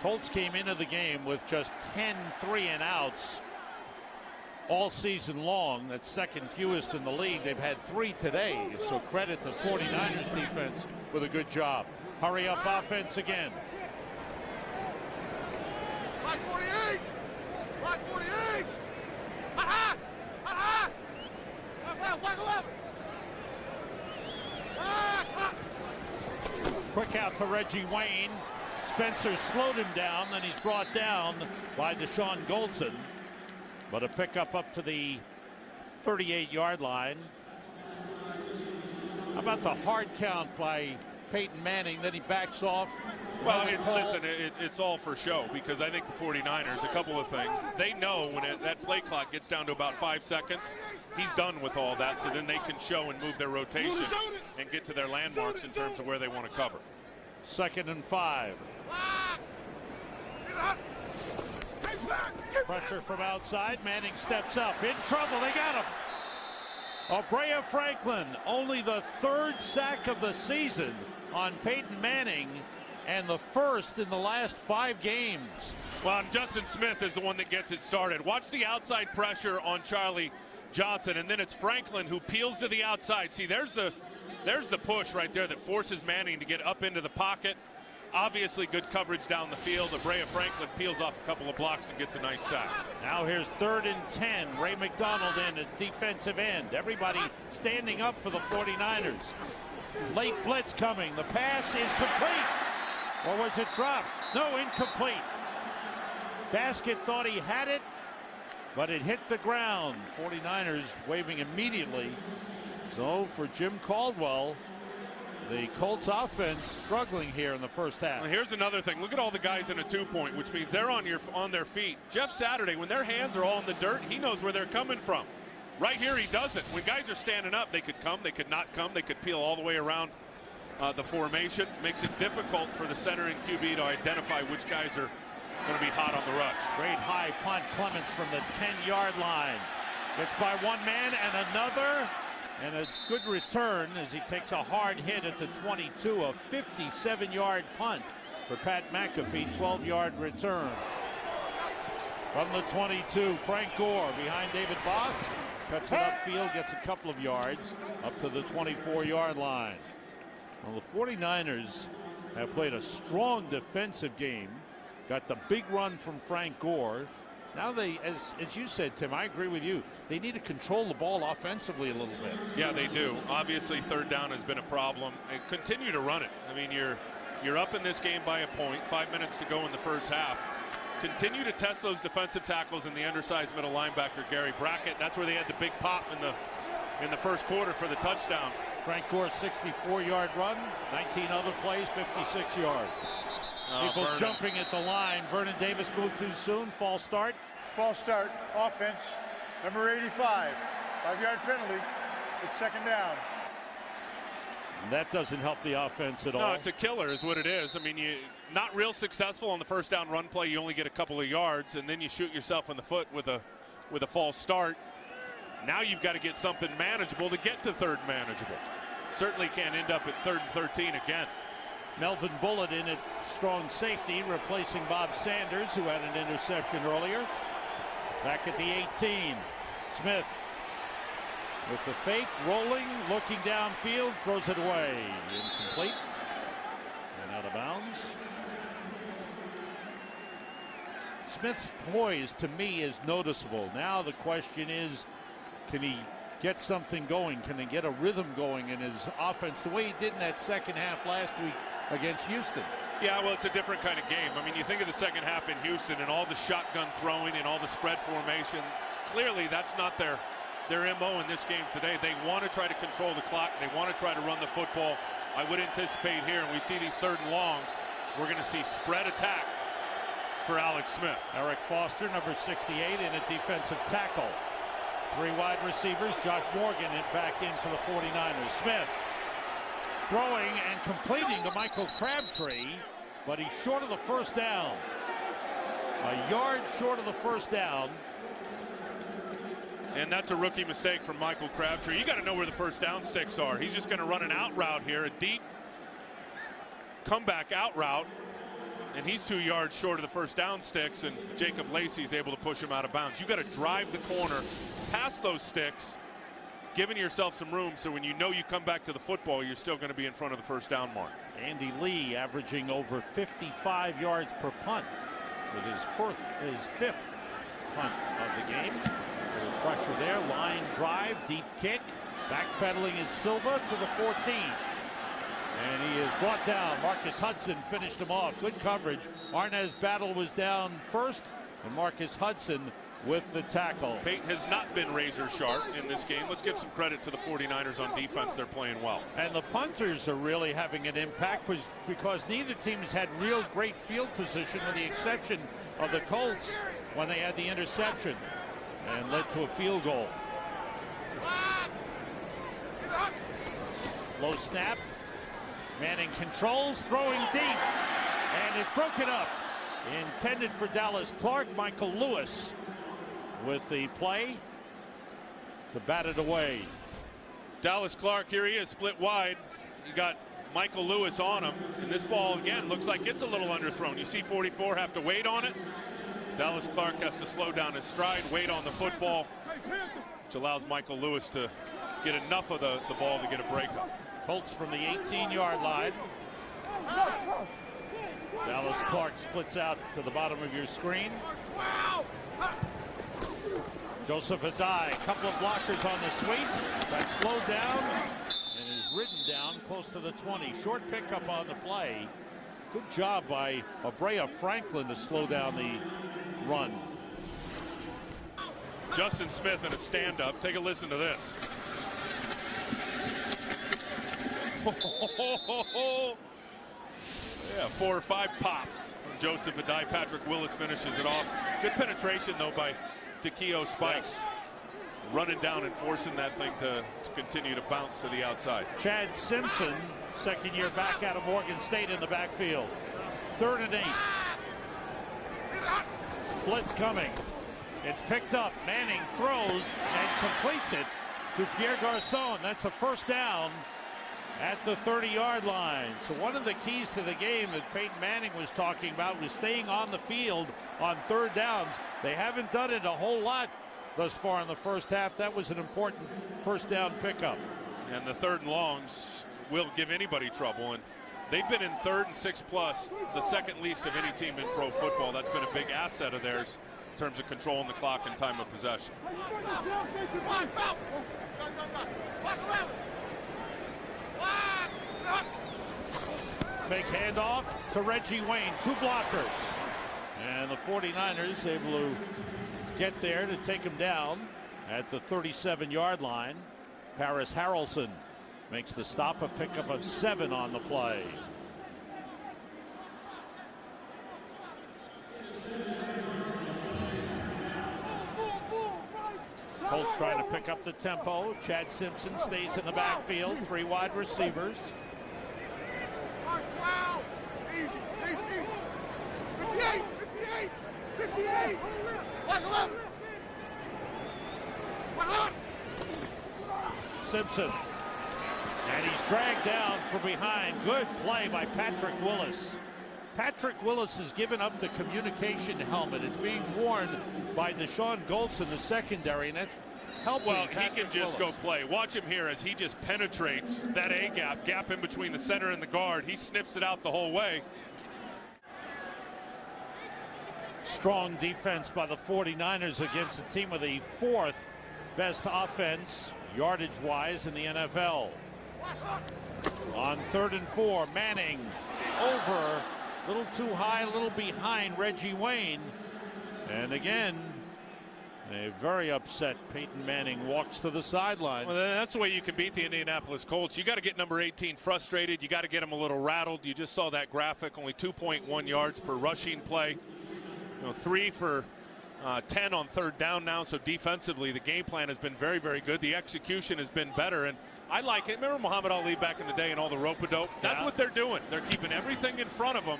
Colts came into the game with just 10 3-and-outs all season long. That's 2nd fewest in the league. They've had 3 today, so credit the 49ers defense with a good job. Hurry up offense again. Black 48! Black 48! Ha-ha! Ha-ha! Black 11! Quick out to Reggie Wayne. Spencer slowed him down, then he's brought down by Deshaun Goldson. But a pickup up to the 38-yard line. How about the hard count by Peyton Manning? Then he backs off. Well, it's all for show, because I think the 49ers, a couple of things. They know when that play clock gets down to about 5 seconds, he's done with all that, so then they can show and move their rotation and get to their landmarks in terms of where they want to cover. 2nd and 5. Pressure from outside. Manning steps up. In trouble. They got him. Brea Franklin, only the 3rd sack of the season on Peyton Manning, and the 1st in the last 5 games. Well, and Justin Smith is the one that gets it started. Watch the outside pressure on Charlie Johnson, and then it's Franklin who peels to the outside. See, there's the push right there that forces Manning to get up into the pocket. Obviously good coverage down the field. Brea Franklin peels off a couple of blocks and gets a nice sack. Now here's 3rd and 10. Ray McDonald in at defensive end. Everybody standing up for the 49ers. Late blitz coming. The pass is complete. Or was it dropped? No, incomplete. Baskett thought he had it, but it hit the ground. 49ers waving immediately. So for Jim Caldwell, the Colts offense struggling here in the first half. Well, here's another thing. Look at all the guys in a 2-point, which means they're on their feet. Jeff Saturday, when their hands are all in the dirt, he knows where they're coming from. Right here, he doesn't. When guys are standing up, they could come, they could not come, they could peel all the way around the formation. Makes it difficult for the center and QB to identify which guys are going to be hot on the rush. Great high punt. Clements from the 10-yard line. Gets by one man and another. And a good return as he takes a hard hit at the 22, a 57-yard punt for Pat McAfee, 12-yard return. From the 22, Frank Gore behind David Voss. Cuts it upfield, gets a couple of yards up to the 24-yard line. Well, the 49ers have played a strong defensive game. Got the big run from Frank Gore. Now they, as you said, Tim, I agree with you. They need to control the ball offensively a little bit. Yeah, they do. Obviously, third down has been a problem. And continue to run it. I mean, you're up in this game by a point. 5 minutes to go in the first half. Continue to test those defensive tackles and the undersized middle linebacker Gary Brackett. That's where they had the big pop in the first quarter for the touchdown. Frank Gore, 64-yard run. 19 other plays, 56 yards. People Vernon jumping at the line. Vernon Davis moved too soon. False start. False start. Offense. Number 85. 5-yard penalty. It's second down. And that doesn't help the offense at all. No, it's a killer is what it is. I mean, you not real successful on the first down run play. You only get a couple of yards, and then you shoot yourself in the foot with a false start. Now you've got to get something manageable to get to third manageable. Certainly can't end up at 3rd and 13 again. Melvin Bullitt in at strong safety, replacing Bob Sanders, who had an interception earlier. Back at the 18. Smith with the fake, rolling, looking downfield, throws it away. Incomplete. And out of bounds. Smith's poise, to me, is noticeable. Now the question is, can he get something going? Can he get a rhythm going in his offense the way he did in that second half last week against Houston? Yeah, well, it's a different kind of game. I mean, you think of the second half in Houston and all the shotgun throwing and all the spread formation. Clearly, that's not their MO in this game today. They want to try to control the clock. They want to try to run the football. I would anticipate here, and we see these 3rd and longs, we're going to see spread attack for Alex Smith. Eric Foster, number 68, in at defensive tackle. 3 wide receivers. Josh Morgan back in for the 49ers. Smith throwing and completing to Michael Crabtree, but he's short of the first down. A yard short of the first down. And that's a rookie mistake from Michael Crabtree. You got to know where the first down sticks are. He's just going to run an out route here, a deep comeback out route. And he's 2 yards short of the first down sticks, and Jacob Lacey's able to push him out of bounds. You got to drive the corner past those sticks, giving yourself some room so when you know you come back to the football, you're still going to be in front of the first down mark. Andy Lee averaging over 55 yards per punt with his 5th punt of the game. A little pressure there, line drive, deep kick, backpedaling is Silva to the 14. And he is brought down. Marcus Hudson finished him off. Good coverage. Arnaz Battle was down first, and Marcus Hudson with the tackle. Peyton has not been razor sharp in this game. Let's give some credit to the 49ers on defense. They're playing well. And the punters are really having an impact because neither team has had real great field position with the exception of the Colts when they had the interception and led to a field goal. Low snap. Manning controls, throwing deep, and it's broken up. Intended for Dallas Clark. Michael Lewis with the play to bat it away. Dallas Clark, here he is, split wide. You got Michael Lewis on him, and this ball again looks like it's a little underthrown. You see 44 have to wait on it. Dallas Clark has to slow down his stride, wait on the football, which allows Michael Lewis to get enough of the ball to get a breakup. Colts from the 18-yard line. Dallas Clark splits out to the bottom of your screen. Joseph Adai, a couple of blockers on the sweep. Got slowed down and is ridden down close to the 20. Short pickup on the play. Good job by Abrea Franklin to slow down the run. Justin Smith in a stand-up. Take a listen to this. Yeah, 4 or 5 pops from Joseph Adai. Patrick Willis finishes it off. Good penetration, though, by Takeo Spikes. Running down and forcing that thing to continue to bounce to the outside. Chad Simpson, second year back out of Morgan State in the backfield. 3rd and 8. Blitz coming. It's picked up. Manning throws and completes it to Pierre Garçon. That's a first down at the 30-yard line. So one of the keys to the game that Peyton Manning was talking about was staying on the field on third downs. They haven't done it a whole lot thus far in the first half. That was an important first down pickup. And the third and longs will give anybody trouble. And they've been in 3rd and 6+, the second least of any team in pro football. That's been a big asset of theirs in terms of controlling the clock and time of possession. Fake handoff to Reggie Wayne. 2 blockers. And the 49ers able to get there to take him down at the 37-yard line. Paris Harrelson makes the stop, a pickup of 7 on the play. Colts trying to pick up the tempo. Chad Simpson stays in the backfield. 3 wide receivers. First 12. Easy, easy, easy. 58, 58, 58. 11. Simpson. And he's dragged down from behind. Good play by Patrick Willis. Patrick Willis has given up the communication helmet. It's being worn by Deshaun Goltz in the secondary, and that's helping. Well, Patrick he can just Willis. go play. Watch him here as he just penetrates that A gap in between the center and the guard. He sniffs it out the whole way. Strong defense by the 49ers against a team with the 4th best offense, yardage-wise, in the NFL. On 3rd and 4, Manning over. A little too high, a little behind Reggie Wayne. And again, a very upset Peyton Manning walks to the sideline. Well, that's the way you can beat the Indianapolis Colts. You got to get number 18 frustrated. You got to get him a little rattled. You just saw that graphic, only 2.1 yards per rushing play. 3 for 10 on 3rd down now. So defensively, the game plan has been very, very good. The execution has been better. And I like it. Remember Muhammad Ali back in the day and all the rope-a-dope? That's what they're doing. They're keeping everything in front of them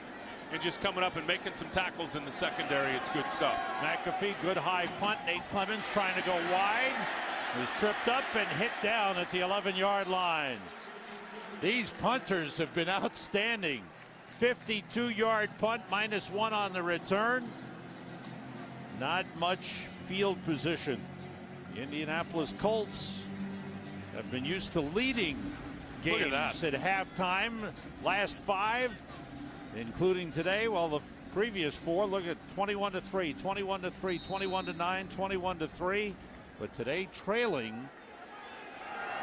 and just coming up and making some tackles in the secondary. It's good stuff. McAfee, good high punt. Nate Clemens trying to go wide. Was tripped up and hit down at the 11-yard line. These punters have been outstanding. 52-yard punt, -1 on the return. Not much field position. The Indianapolis Colts have been used to leading games at halftime. Last 5, including today. Well, the previous 4, look at 21-3, 21-3, 21-9, 21-3. But today trailing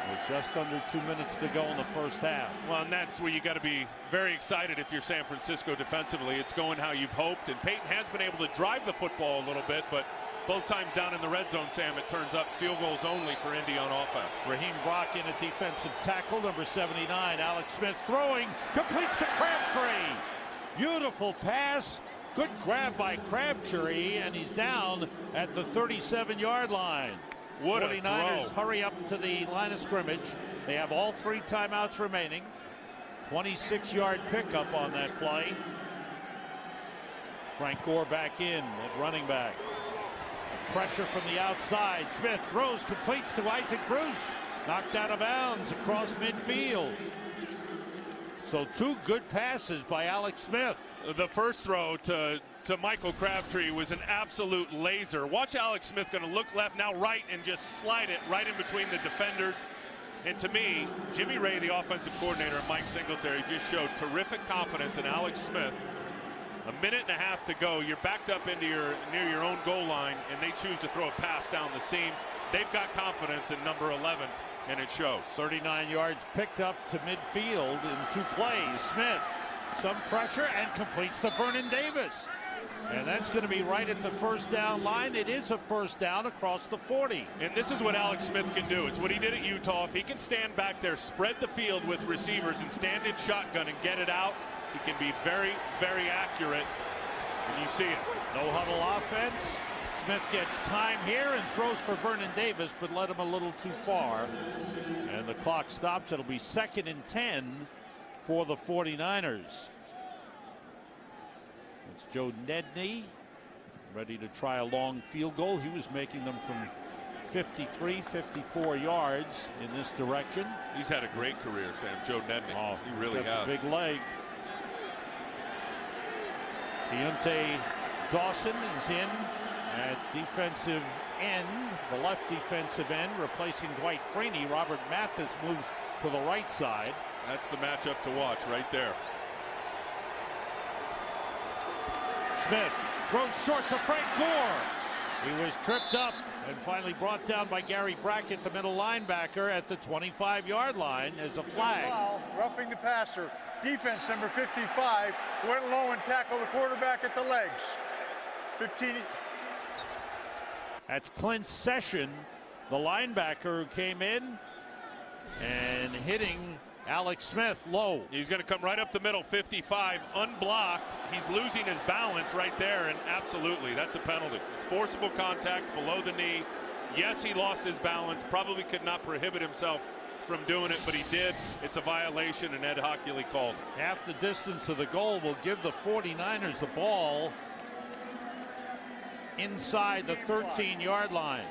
with just under 2 minutes to go in the first half. Well, and that's where you got to be very excited if you're San Francisco defensively. It's going how you've hoped, and Peyton has been able to drive the football a little bit, but both times down in the red zone, Sam, it turns up field goals only for Indy on offense. Raheem Brock in at defensive tackle, number 79. Alex Smith throwing, completes to Crabtree. Beautiful pass. Good grab by Crabtree, and he's down at the 37-yard line. What 49ers hurry up to the line of scrimmage. They have all 3 timeouts remaining. 26-yard pickup on that play. Frank Gore back in at running back. Pressure from the outside. Smith throws, completes to Isaac Bruce. Knocked out of bounds across midfield. So 2 good passes by Alex Smith. The first throw to Michael Crabtree was an absolute laser. Watch Alex Smith going to look left, now right, and just slide it right in between the defenders. And to me, Jimmy Ray, the offensive coordinator, and Mike Singletary just showed terrific confidence in Alex Smith. A minute and a half to go. You're backed up into near your own goal line, and they choose to throw a pass down the seam. They've got confidence in number 11, and it shows. 39 yards picked up to midfield in 2 plays. Smith, some pressure, and completes to Vernon Davis. And that's going to be right at the first down line. It is a first down across the 40. And this is what Alex Smith can do. It's what he did at Utah. If he can stand back there, spread the field with receivers, and stand in shotgun and get it out, he can be very, very accurate. And you see it. No huddle offense. Smith gets time here and throws for Vernon Davis, but led him a little too far. And the clock stops. It'll be 2nd and 10 for the 49ers. It's Joe Nedney ready to try a long field goal. He was making them from 53, 54 yards in this direction. He's had a great career, Sam. Joe Nedney. Oh, he really has. Big leg. Deontay Dawson is in at defensive end, the left defensive end, replacing Dwight Freeney. Robert Mathis moves to the right side. That's the matchup to watch right there. Smith throws short to Frank Gore. He was tripped up and finally brought down by Gary Brackett, the middle linebacker, at the 25-yard line. There's a flag. Foul, roughing the passer. Defense number 55 went low and tackled the quarterback at the legs. 15. That's Clint Session, the linebacker, who came in and hitting Alex Smith low. He's going to come right up the middle, 55, unblocked. He's losing his balance right there, and absolutely, that's a penalty. It's forcible contact below the knee. Yes, he lost his balance, probably could not prohibit himself from doing it, but he did. It's a violation, and Ed Hockley called it. Half the distance of the goal will give the 49ers the ball inside the 13-yard line.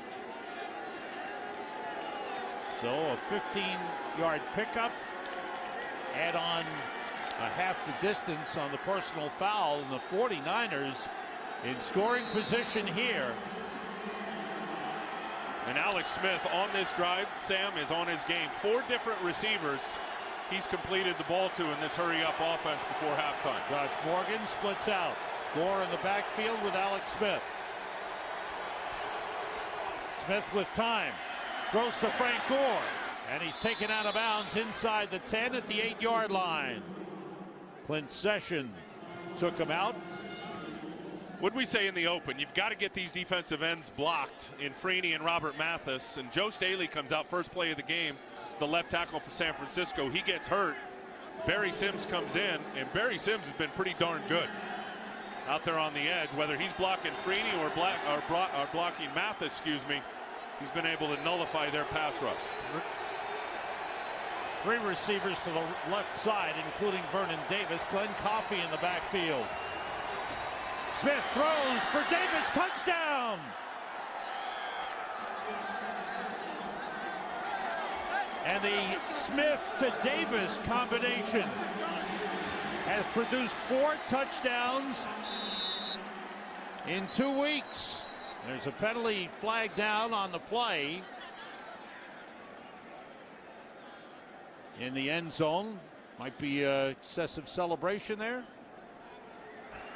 So a 15-yard pickup, add on a half the distance on the personal foul, and the 49ers in scoring position here. And Alex Smith on this drive, Sam, is on his game. 4 different receivers he's completed the ball to in this hurry-up offense before halftime. Josh Morgan splits out. Gore in the backfield with Alex Smith. Smith with time. Throws to Frank Gore. And he's taken out of bounds inside the 10 at the 8-yard line. Clint Session took him out. What we say in the open, you've got to get these defensive ends blocked in Freeney and Robert Mathis. And Joe Staley comes out first play of the game, the left tackle for San Francisco. He gets hurt. Barry Sims comes in, and Barry Sims has been pretty darn good out there on the edge. Whether he's blocking Freeney or blocking Mathis, excuse me, he's been able to nullify their pass rush. 3 receivers to the left side, including Vernon Davis. Glenn Coffey in the backfield. Smith throws for Davis, touchdown! And the Smith to Davis combination has produced 4 touchdowns in 2 weeks. There's a penalty flag down on the play in the end zone. Might be excessive celebration there.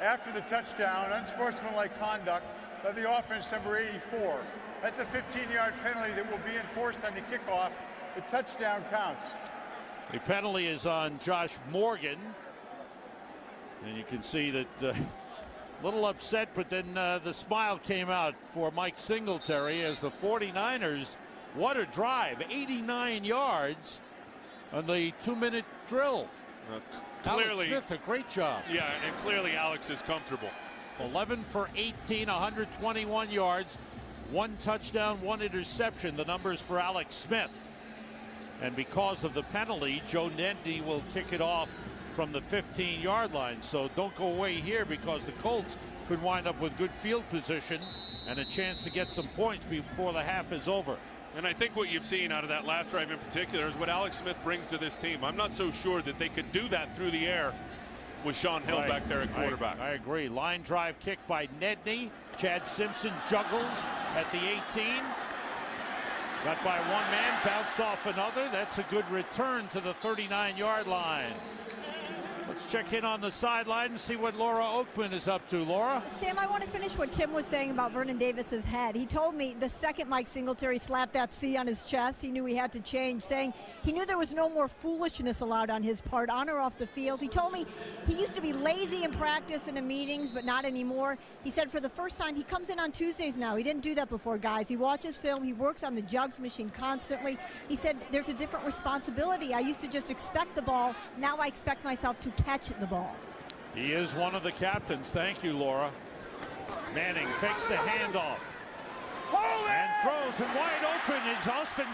After the touchdown, unsportsmanlike conduct by the offense number 84. That's a 15-yard penalty that will be enforced on the kickoff. The touchdown counts. The penalty is on Josh Morgan. And you can see that a little upset, but then the smile came out for Mike Singletary as the 49ers, what a drive, 89 yards on the 2-minute drill. Clearly, Alex Smith, a great job. Yeah, and clearly Alex is comfortable. 11 for 18, 121 yards, 1 touchdown, 1 interception. The numbers for Alex Smith. And because of the penalty, Joe Nedney will kick it off from the 15-yard line. So don't go away here, because the Colts could wind up with good field position and a chance to get some points before the half is over. And I think what you've seen out of that last drive in particular is what Alex Smith brings to this team. I'm not so sure that they could do that through the air with Sean Hill back there at quarterback. I agree. Line drive kick by Nedney. Chad Simpson juggles at the 18. Got by one man, bounced off another. That's a good return to the 39-yard line. Let's check in on the sideline and see what Laura Oakman is up to. Laura? Sam, I want to finish what Tim was saying about Vernon Davis's head. He told me the second Mike Singletary slapped that C on his chest, he knew he had to change, saying he knew there was no more foolishness allowed on his part, on or off the field. He told me he used to be lazy in practice and in meetings, but not anymore. He said for the first time, he comes in on Tuesdays now. He didn't do that before, guys. He watches film. He works on the jugs machine constantly. He said there's a different responsibility. I used to just expect the ball. Now I expect myself to catch the ball. He is one of the captains. Thank you, Laura. Manning fakes the handoff and throws, and wide open is Austin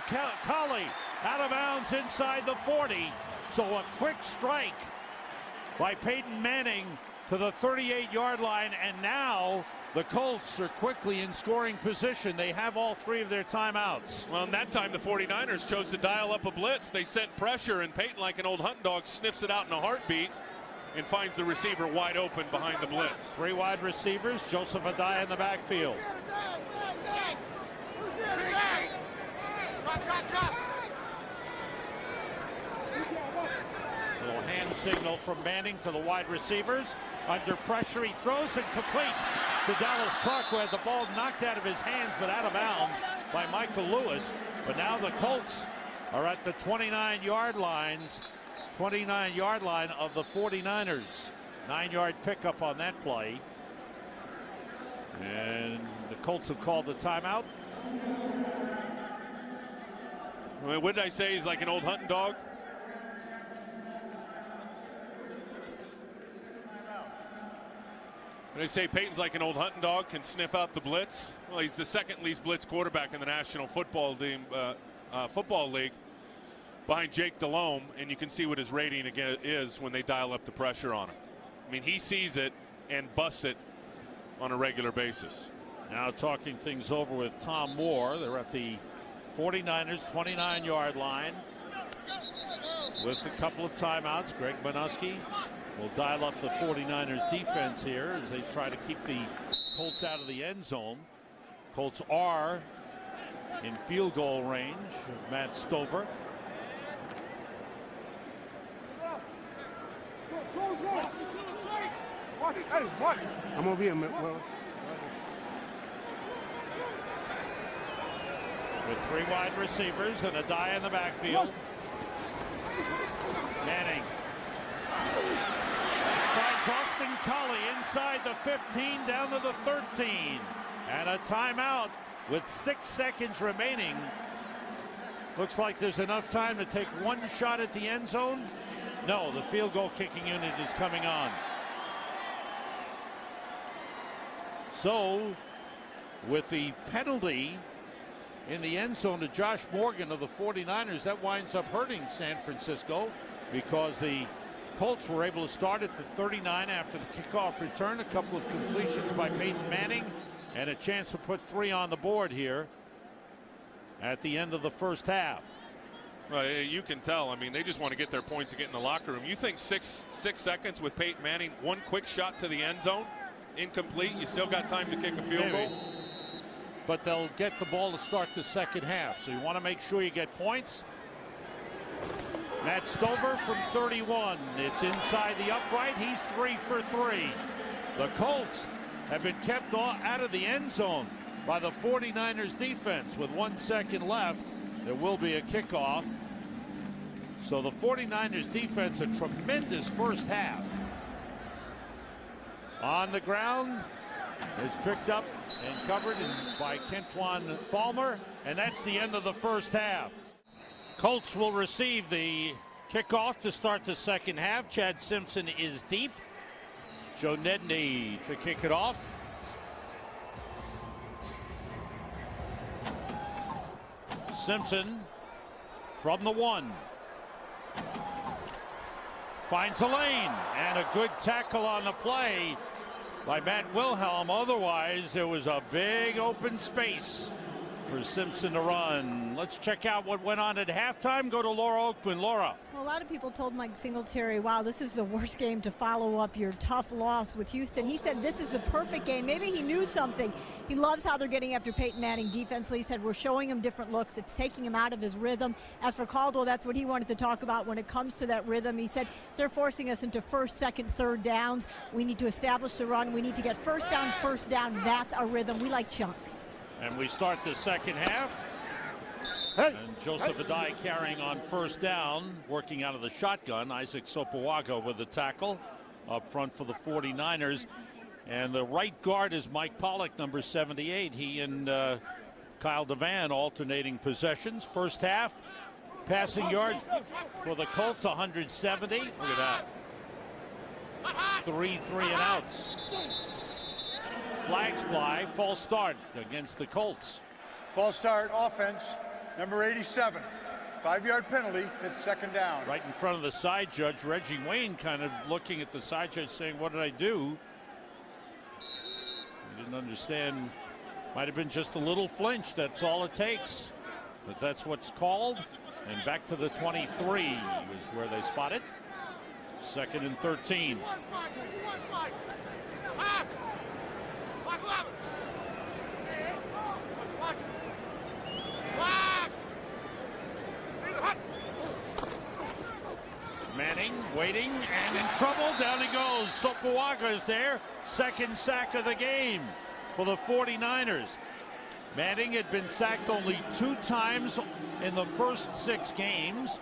Collie, out of bounds inside the 40. So a quick strike by Peyton Manning to the 38-yard line, and now the Colts are quickly in scoring position. They have all 3 of their timeouts. Well, in that time, the 49ers chose to dial up a blitz. They sent pressure, and Peyton, like an old hunting dog, sniffs it out in a heartbeat and finds the receiver wide open behind the blitz. 3 wide receivers, Joseph Adai in the backfield. Little hand signal from Manning for the wide receivers. Under pressure, he throws and completes to Dallas Clark, who had the ball knocked out of his hands but out of bounds by Michael Lewis. But now the Colts are at the 29-yard line of the 49ers. 9-yard pickup on that play. And the Colts have called the timeout. I mean, what did I say? He's like an old hunting dog? When I say Peyton's like an old hunting dog, can sniff out the blitz. Well, he's the second least blitz quarterback in the National Football League, behind Jake Delhomme, and you can see what his rating again is when they dial up the pressure on him. I mean, he sees it and busts it on a regular basis. Now talking things over with Tom Moore. They're at the 49ers 29-yard line with a couple of timeouts. Greg Minuski will dial up the 49ers defense here as they try to keep the Colts out of the end zone. Colts are in field goal range. Matt Stover. I'm over here, Willis. With 3 wide receivers and a die in the backfield. Manning finds Austin Collie inside the 15 down to the 13. And a timeout with 6 seconds remaining. Looks like there's enough time to take 1 shot at the end zone. No, the field goal kicking unit is coming on. So, with the penalty in the end zone to Josh Morgan of the 49ers, that winds up hurting San Francisco because the Colts were able to start at the 39 after the kickoff return. A couple of completions by Peyton Manning and a chance to put 3 on the board here at the end of the first half. Well, you can tell. I mean, they just want to get their points and get in the locker room. You think six seconds with Peyton Manning, 1 quick shot to the end zone, incomplete, you still got time to kick a field goal? But they'll get the ball to start the second half, so you want to make sure you get points. Matt Stover from 31. It's inside the upright. He's 3 for 3. The Colts have been kept out of the end zone by the 49ers defense. With 1 second left, there will be a kickoff. So the 49ers defense, a tremendous first half. On the ground, it's picked up and covered by Kentwan Palmer, and that's the end of the first half. Colts will receive the kickoff to start the second half. Chad Simpson is deep. Joe Nedney to kick it off. Simpson from the 1. Finds a lane and a good tackle on the play by Matt Wilhelm. Otherwise, there was a big open space for Simpson to run. Let's check out what went on at halftime. Go to Laura Oakman. Laura. Well, a lot of people told Mike Singletary, wow, this is the worst game to follow up your tough loss with Houston. He said this is the perfect game. Maybe he knew something. He loves how they're getting after Peyton Manning defensively. He said we're showing him different looks. It's taking him out of his rhythm. As for Caldwell, that's what he wanted to talk about when it comes to that rhythm. He said they're forcing us into first, second, third downs. We need to establish the run. We need to get first down. That's our rhythm. We like chunks. And we start the second half. And Joseph Adai carrying on first down, working out of the shotgun. Isaac Sopoaga with the tackle up front for the 49ers. And the right guard is Mike Pollock, number 78. He and Kyle Devan alternating possessions. First half, passing yards for the Colts, 170. Look at that. 3 and outs. Flags fly, false start against the Colts. False start offense, number 87. 5-yard penalty. It's second down. Right in front of the side judge. Reggie Wayne kind of looking at the side judge saying, what did I do? He didn't understand. Might have been just a little flinch. That's all it takes. But that's what's called. And back to the 23 is where they spot it. Second and 13. Manning waiting and in trouble. Down he goes. Sopoaga is there. Second sack of the game for the 49ers. Manning had been sacked only 2 times in the first 6 games.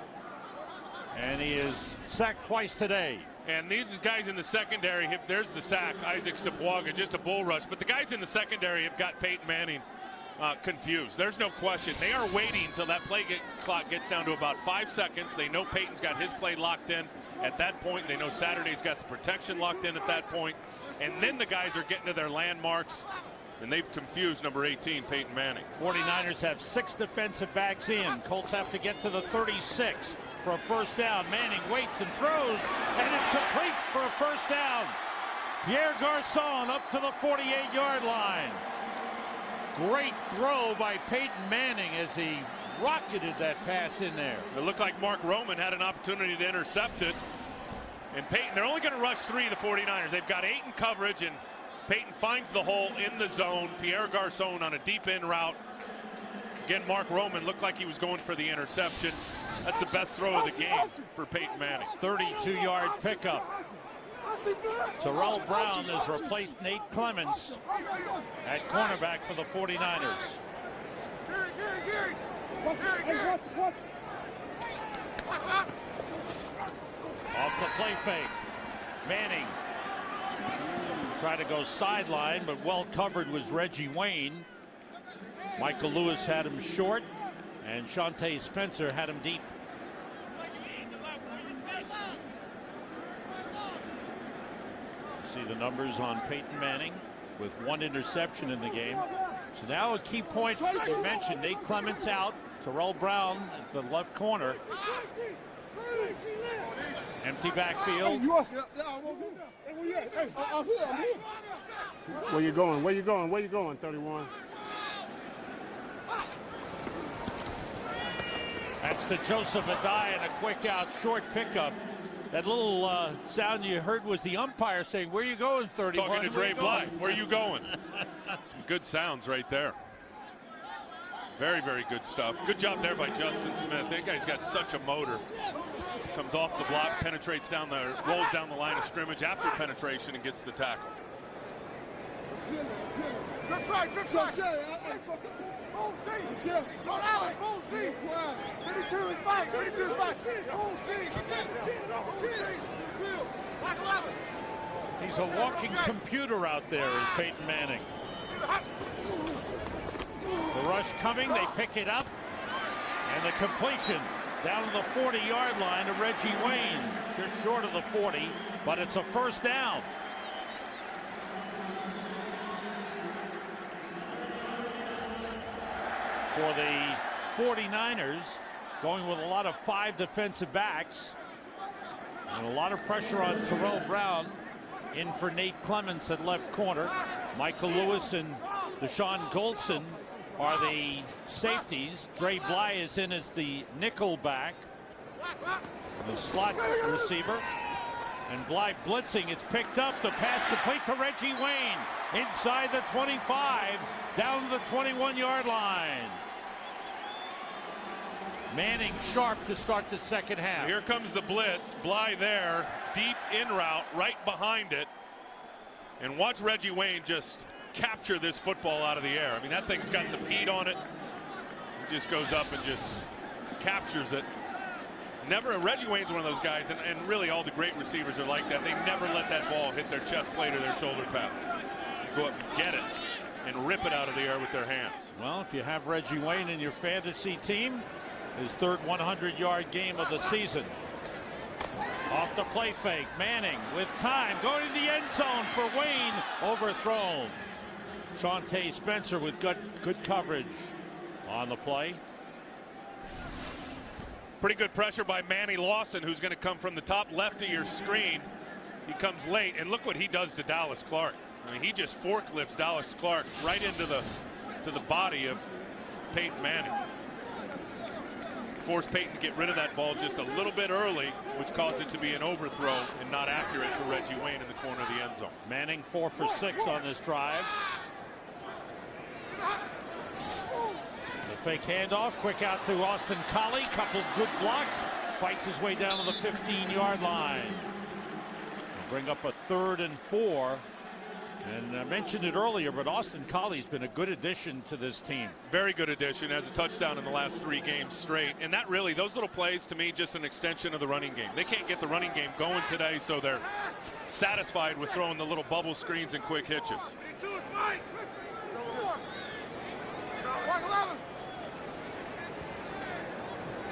And he is sacked twice today. And these guys in the secondary, there's the sack, Isaac Sopoaga, just a bull rush. But the guys in the secondary have got Peyton Manning confused. There's no question. They are waiting until that play clock gets down to about 5 seconds. They know Peyton's got his play locked in at that point. They know Saturday's got the protection locked in at that point. And then the guys are getting to their landmarks. And they've confused number 18, Peyton Manning. 49ers have 6 defensive backs in. Colts have to get to the 36 for a first down. Manning waits and throws, and it's complete for a first down. Pierre Garçon up to the 48-yard line. Great throw by Peyton Manning as he rocketed that pass in there. It looked like Mark Roman had an opportunity to intercept it. And Peyton, they're only going to rush 3, the 49ers. They've got 8 in coverage, and Peyton finds the hole in the zone. Pierre Garçon on a deep in route. Again, Mark Roman looked like he was going for the interception. That's the best throw of the game for Peyton Manning. 32-yard pickup. Terrell Brown has replaced Nate Clements at cornerback for the 49ers. Off the play fake. Manning tried to go sideline, but well covered was Reggie Wayne. Michael Lewis had him short, and Shante Spencer had him deep. See the numbers on Peyton Manning with 1 interception in the game. So now a key point, you mentioned Nate Clements out, Terrell Brown at the left corner. Empty backfield. Where you going? Where you going? Where you going, 31? That's to Joseph Adai and a quick out short pickup. That little sound you heard was the umpire saying, where you going, 31? Talking to Dre Bly, where you going? Some good sounds right there. Very, very good stuff. Good job there by Justin Smith. That guy's got such a motor. Comes off the block, penetrates down the, rolls down the line of scrimmage after penetration and gets the tackle. Trip right. Bull C. John Allen, Bull C. 32 is back. 32 is back. Bull C. He's a walking computer out there, is Peyton Manning. The rush coming, they pick it up, and the completion down to the 40-yard line to Reggie Wayne, just short of the 40, but it's a first down. For the 49ers, going with a lot of 5 defensive backs and a lot of pressure on Terrell Brown. In for Nate Clements at left corner. Michael Lewis and Deshaun Goldson are the safeties. Dre Bly is in as the nickel back, the slot receiver. And Bly blitzing. It's picked up. The pass complete to Reggie Wayne. Inside the 25, down to the 21-yard line. Manning sharp to start the second half. Here comes the blitz. Bly there, deep in route, right behind it. And watch Reggie Wayne just capture this football out of the air. I mean, that thing's got some heat on it. He just goes up and just captures it. Reggie Wayne's one of those guys, and really all the great receivers are like that. They never let that ball hit their chest plate or their shoulder pads. They go up and get it and rip it out of the air with their hands. Well, if you have Reggie Wayne in your fantasy team, his third 100-yard game of the season. Off the play fake, Manning with time, going to the end zone for Wayne, overthrown. Shante Spencer with good coverage on the play. Pretty good pressure by Manny Lawson, who's going to come from the top left of your screen. He comes late, and look what he does to Dallas Clark. I mean, he just forklifts Dallas Clark right into the body of Peyton Manning. Forced Peyton to get rid of that ball just a little bit early, which caused it to be an overthrow and not accurate to Reggie Wayne in the corner of the end zone. Manning 4 for 6 on this drive. The fake handoff, quick out to Austin Collie, couple good blocks, fights his way down to the 15-yard line. Bring up a 3rd and 4. And I mentioned it earlier, but Austin Collie's been a good addition to this team. Very good addition. Has a touchdown in the last 3 games straight. And that really, those little plays, to me, just an extension of the running game. They can't get the running game going today, so they're satisfied with throwing the little bubble screens and quick hitches.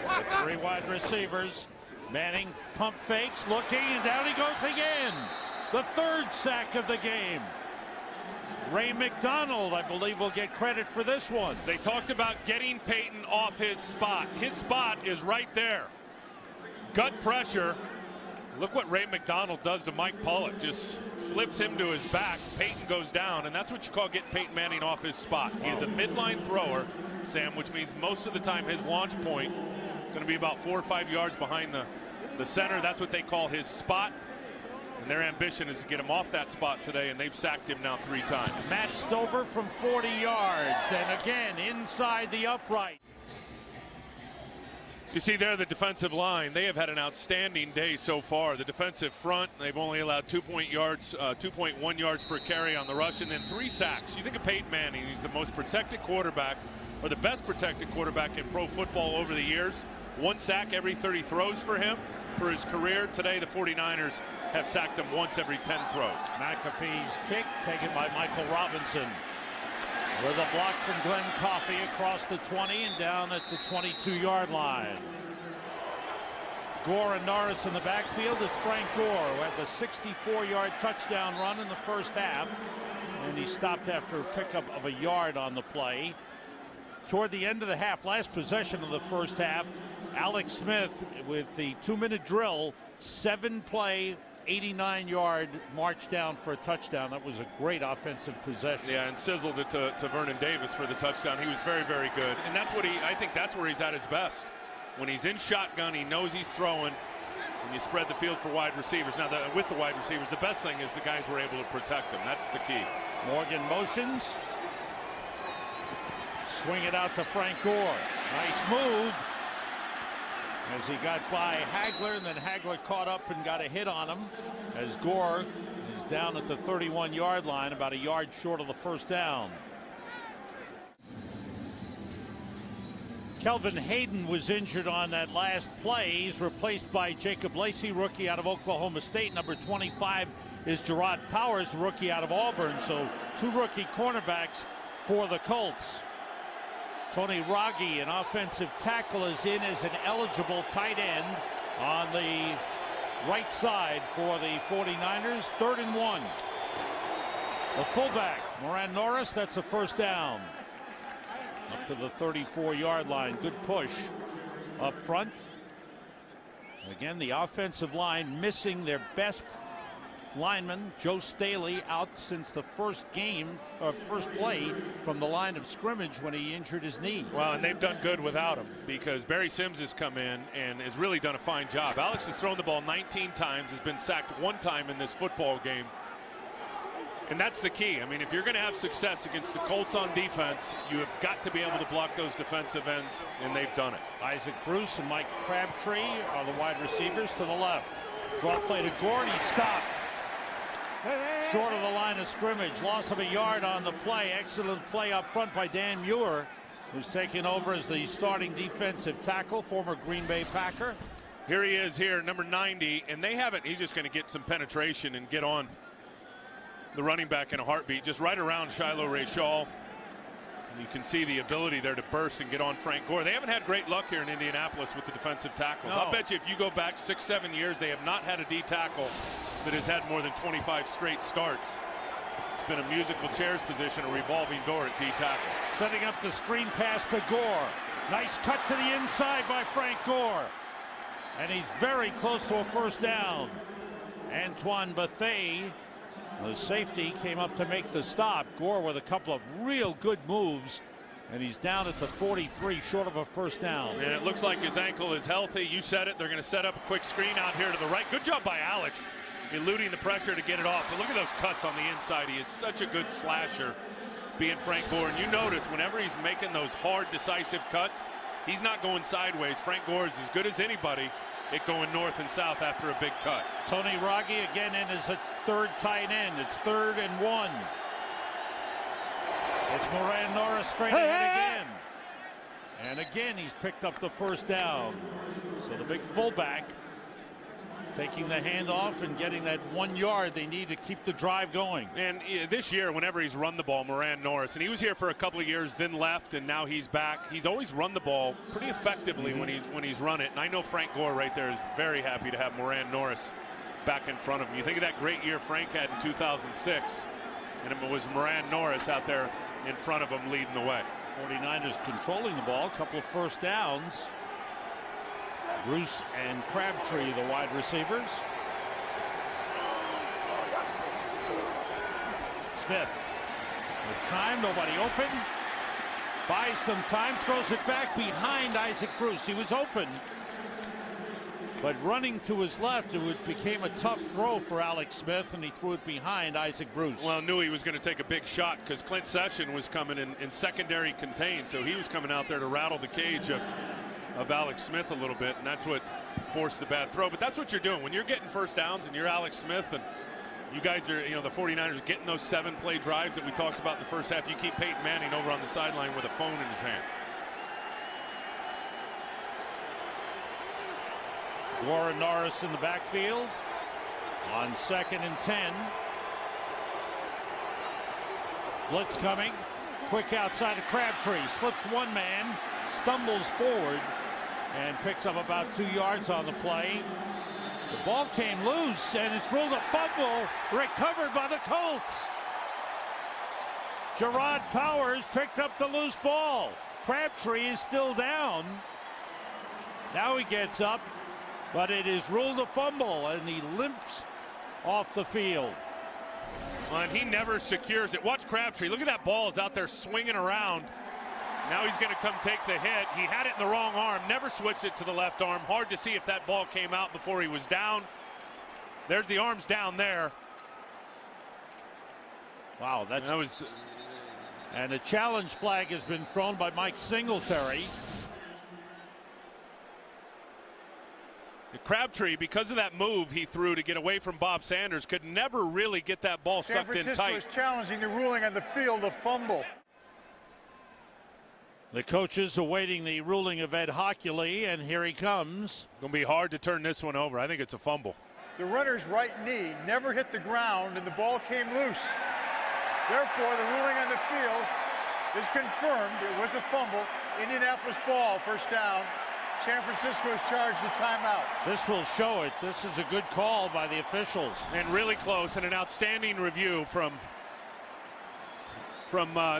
With 3 wide receivers. Manning pump fakes, looking, and down he goes again. The 3rd sack of the game. Ray McDonald, I believe, will get credit for this one. They talked about getting Peyton off his spot. His spot is right there. Gut pressure. Look what Ray McDonald does to Mike Pollock. Just flips him to his back. Peyton goes down, and that's what you call getting Peyton Manning off his spot. He is a midline thrower, Sam, which means most of the time his launch point going to be about 4 or 5 yards behind the center. That's what they call his spot. And their ambition is to get him off that spot today, and they've sacked him now 3 times. Matt Stover from 40 yards, and again inside the upright. You see there the defensive line. They have had an outstanding day so far. The defensive front, they've only allowed 2.1 yards per carry on the rush, and then 3 sacks. You think of Peyton Manning, he's the most protected quarterback, or the best protected quarterback in pro football over the years. 1 sack every 30 throws for him for his career. Today the 49ers have sacked him once every 10 throws. McAfee's kick taken by Michael Robinson with a block from Glenn Coffey across the 20 and down at the 22-yard line. Gore and Norris in the backfield. It's Frank Gore, who had the 64-yard touchdown run in the first half, and he stopped after a pickup of a yard on the play. Toward the end of the half, last possession of the first half, Alex Smith with the 2-minute drill, 7-play, 89-yard march down for a touchdown. That was a great offensive possession. Yeah, and sizzled it to Vernon Davis for the touchdown. He was very, very good. And that's what I think that's where he's at his best. When he's in shotgun, he knows he's throwing, and you spread the field for wide receivers. Now, with the wide receivers, the best thing is the guys were able to protect him. That's the key. Morgan motions. Swing it out to Frank Gore. Nice move as he got by Hagler, and then Hagler caught up and got a hit on him as Gore is down at the 31-yard line, about a yard short of the first down. Kelvin Hayden was injured on that last play. He's replaced by Jacob Lacey, rookie out of Oklahoma State. Number 25 is Gerard Powers, rookie out of Auburn. So 2 rookie cornerbacks for the Colts. Tony Raggi, an offensive tackle, is in as an eligible tight end on the right side for the 49ers. 3rd and 1. The fullback, Moran Norris, that's a first down. Up to the 34-yard line. Good push up front. Again, the offensive line missing their best lineman, Joe Staley, out since the first play from the line of scrimmage when he injured his knee. Well, and they've done good without him because Barry Sims has come in and has really done a fine job. Alex has thrown the ball 19 times, has been sacked 1 time in this football game. And that's the key. I mean, if you're going to have success against the Colts on defense, you have got to be able to block those defensive ends, and they've done it. Isaac Bruce and Mike Crabtree are the wide receivers to the left. Draw play to Gore, and he stopped short of the line of scrimmage. Loss of a yard on the play. Excellent play up front by Dan Muir, who's taken over as the starting defensive tackle, former Green Bay Packer. Here he is here, number 90, and they haven't. He's just going to get some penetration and get on the running back in a heartbeat, just right around Shiloh Ray-Shaw. And you can see the ability there to burst and get on Frank Gore. They haven't had great luck here in Indianapolis with the defensive tackles. No. I'll bet you if you go back 6-7 years, they have not had a D tackle that has had more than 25 straight starts. It's been a musical chairs position, a revolving door at D tackle. Setting up the screen pass to Gore. Nice cut to the inside by Frank Gore. And he's very close to a first down. Antoine Bethea, the safety, came up to make the stop. Gore with a couple of real good moves. And he's down at the 43, short of a first down. And it looks like his ankle is healthy. You said it. They're going to set up a quick screen out here to the right. Good job by Alex, eluding the pressure to get it off. But look at those cuts on the inside. He is such a good slasher, being Frank Gore. And you notice whenever he's making those hard, decisive cuts, he's not going sideways. Frank Gore is as good as anybody at going north and south after a big cut. Tony Raggi again in as a third tight end. It's 3rd and 1. It's Moran Norris straight ahead again. And again, he's picked up the first down. So the big fullback taking the handoff and getting that 1 yard they need to keep the drive going. And this year, whenever he's run the ball, Moran Norris, and he was here for a couple of years, then left, and now he's back. He's always run the ball pretty effectively when he's run it. And I know Frank Gore right there is very happy to have Moran Norris back in front of him. You think of that great year Frank had in 2006, and it was Moran Norris out there in front of him leading the way. 49ers controlling the ball, a couple of first downs. Bruce and Crabtree, the wide receivers. Smith with time, nobody open. Buys some time, throws it back behind Isaac Bruce. He was open, but running to his left, it became a tough throw for Alex Smith, and he threw it behind Isaac Bruce. Well, knew he was going to take a big shot because Clint Session was coming in secondary contained, so he was coming out there to rattle the cage of Alex Smith a little bit, and that's what forced the bad throw. But that's what you're doing when you're getting first downs and you're Alex Smith, and you guys are, the 49ers are getting those 7-play drives that we talked about in the first half. You keep Peyton Manning over on the sideline with a phone in his hand. Gore and Norris in the backfield on 2nd and 10. Blitz coming. Quick outside of Crabtree. Slips one man. Stumbles forward and picks up about 2 yards on the play. The ball came loose and it's ruled a fumble recovered by the Colts. Gerard Powers picked up the loose ball. Crabtree is still down. Now he gets up, but it is ruled a fumble and he limps off the field. And he never secures it. Watch Crabtree. Look at that ball is out there swinging around. Now he's going to come take the hit. He had it in the wrong arm, never switched it to the left arm. Hard to see if that ball came out before he was down. There's the arms down there. Wow, that was. And a challenge flag has been thrown by Mike Singletary. Crabtree, because of that move he threw to get away from Bob Sanders, could never really get that ball sucked in tight. San Francisco was challenging the ruling on the field, a fumble. The coaches awaiting the ruling of Ed Hockley, and here he comes. Going to be hard to turn this one over. I think it's a fumble. The runner's right knee never hit the ground, and the ball came loose. Therefore, the ruling on the field is confirmed. It was a fumble. Indianapolis ball, first down. San Francisco is charged a timeout. This will show it. This is a good call by the officials. And really close, and an outstanding review from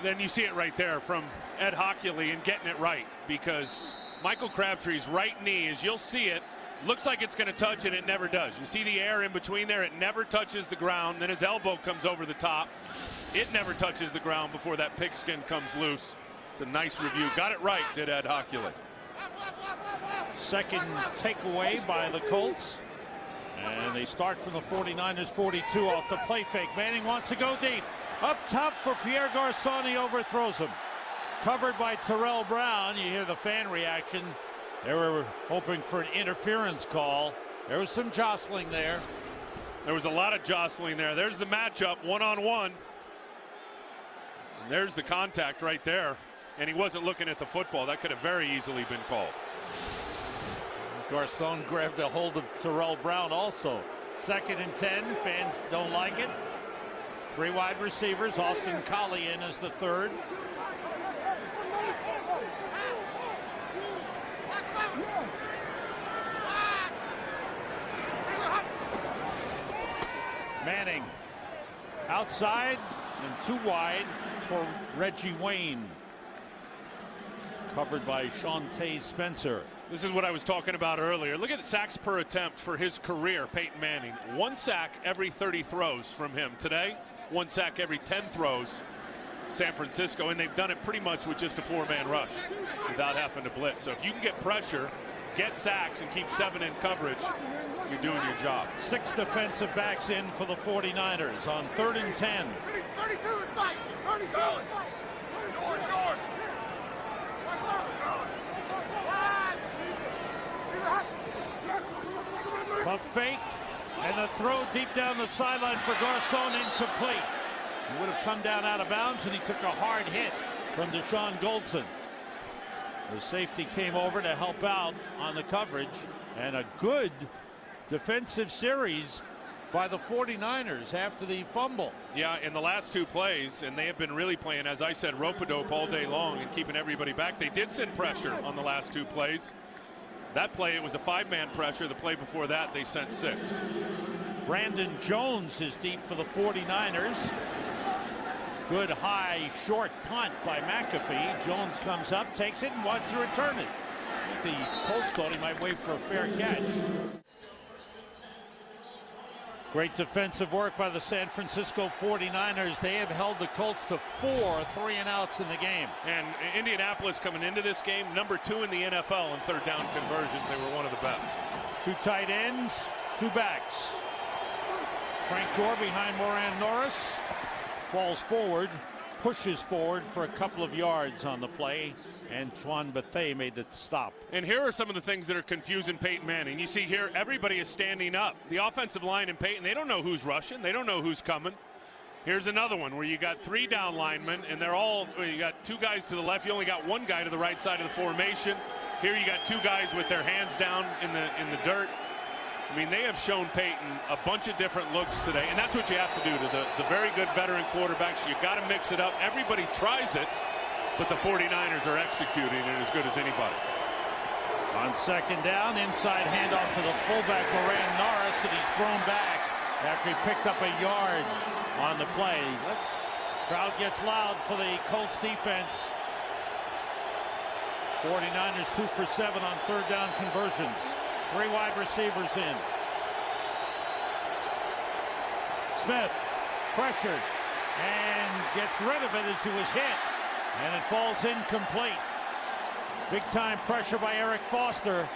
then you see it right there from Ed Hockley and getting it right, because Michael Crabtree's right knee, as you'll see it, looks like it's going to touch and it never does. You see the air in between there, it never touches the ground. Then his elbow comes over the top. It never touches the ground before that pigskin comes loose. It's a nice review. Got it right, did Ed Hockley. Second takeaway by the Colts. And they start from the 49ers 42 off the play fake. Manning wants to go deep. Up top for Pierre Garçon, he overthrows him. Covered by Terrell Brown. You hear the fan reaction. They were hoping for an interference call. There was some jostling there. There was a lot of jostling there. There's the matchup, one-on-one. And there's the contact right there. And he wasn't looking at the football. That could have very easily been called. Garçon grabbed a hold of Terrell Brown also. 2nd and 10. Fans don't like it. 3 wide receivers. Austin Collie in as the third. Manning outside and 2 wide for Reggie Wayne. Covered by Shawntae Spencer. This is what I was talking about earlier. Look at sacks per attempt for his career, Peyton Manning. 1 sack every 30 throws from him. Today, 1 sack every 10 throws, San Francisco, and they've done it pretty much with just a 4-man rush without having to blitz. So if you can get pressure, get sacks, and keep 7 in coverage, you're doing your job. 6 defensive backs in for the 49ers on 3rd and 10. 32 is Mike. 32 is Mike. Yours. Pump fake, and the throw deep down the sideline for Garcon, incomplete. He would have come down out of bounds, and he took a hard hit from Deshaun Goldson. The safety came over to help out on the coverage, and a good defensive series by the 49ers after the fumble. Yeah, in the last 2 plays, and they have been really playing, as I said, rope-a-dope all day long and keeping everybody back. They did send pressure on the last 2 plays. That play, it was a 5-man pressure. The play before that, they sent 6. Brandon Jones is deep for the 49ers. Good high short punt by McAfee. Jones comes up, takes it, and wants to return it. I think the Colts thought he might wait for a fair catch. Great defensive work by the San Francisco 49ers. They have held the Colts to 4 3-and-outs in the game. And Indianapolis coming into this game, number 2 in the NFL in 3rd down conversions. They were one of the best. 2 tight ends, 2 backs. Frank Gore behind Moran Norris. Falls forward, pushes forward for a couple of yards on the play. Antoine Bethea made the stop. And here are some of the things that are confusing Peyton Manning. You see here, everybody is standing up. The offensive line and Peyton, they don't know who's rushing. They don't know who's coming. Here's another one where you got 3 down linemen, and they're all, you got 2 guys to the left. You only got 1 guy to the right side of the formation. Here you got 2 guys with their hands down in the dirt. I mean, they have shown Peyton a bunch of different looks today, and that's what you have to do to the very good veteran quarterbacks. You got to mix it up. Everybody tries it, but the 49ers are executing it as good as anybody. On 2nd down, inside handoff to the fullback Moran Norris, and he's thrown back after he picked up a yard on the play. Crowd gets loud for the Colts defense. 49ers 2 for 7 on 3rd down conversions. 3 wide receivers in. Smith pressured and gets rid of it as he was hit, and it falls incomplete. Big time pressure by Eric Foster,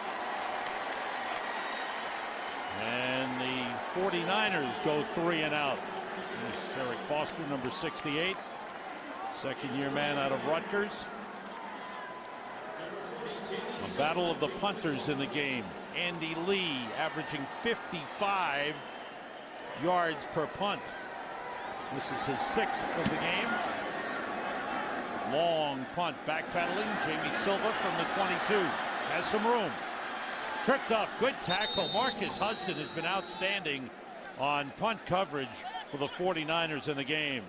and the 49ers go 3-and-out. There's Eric Foster, number 68, 2nd-year man out of Rutgers. A battle of the punters in the game. Andy Lee averaging 55 yards per punt. This is his 6th of the game. Long punt, backpedaling. Jamie Silva from the 22 has some room. Tripped up, good tackle. Marcus Hudson has been outstanding on punt coverage for the 49ers in the game.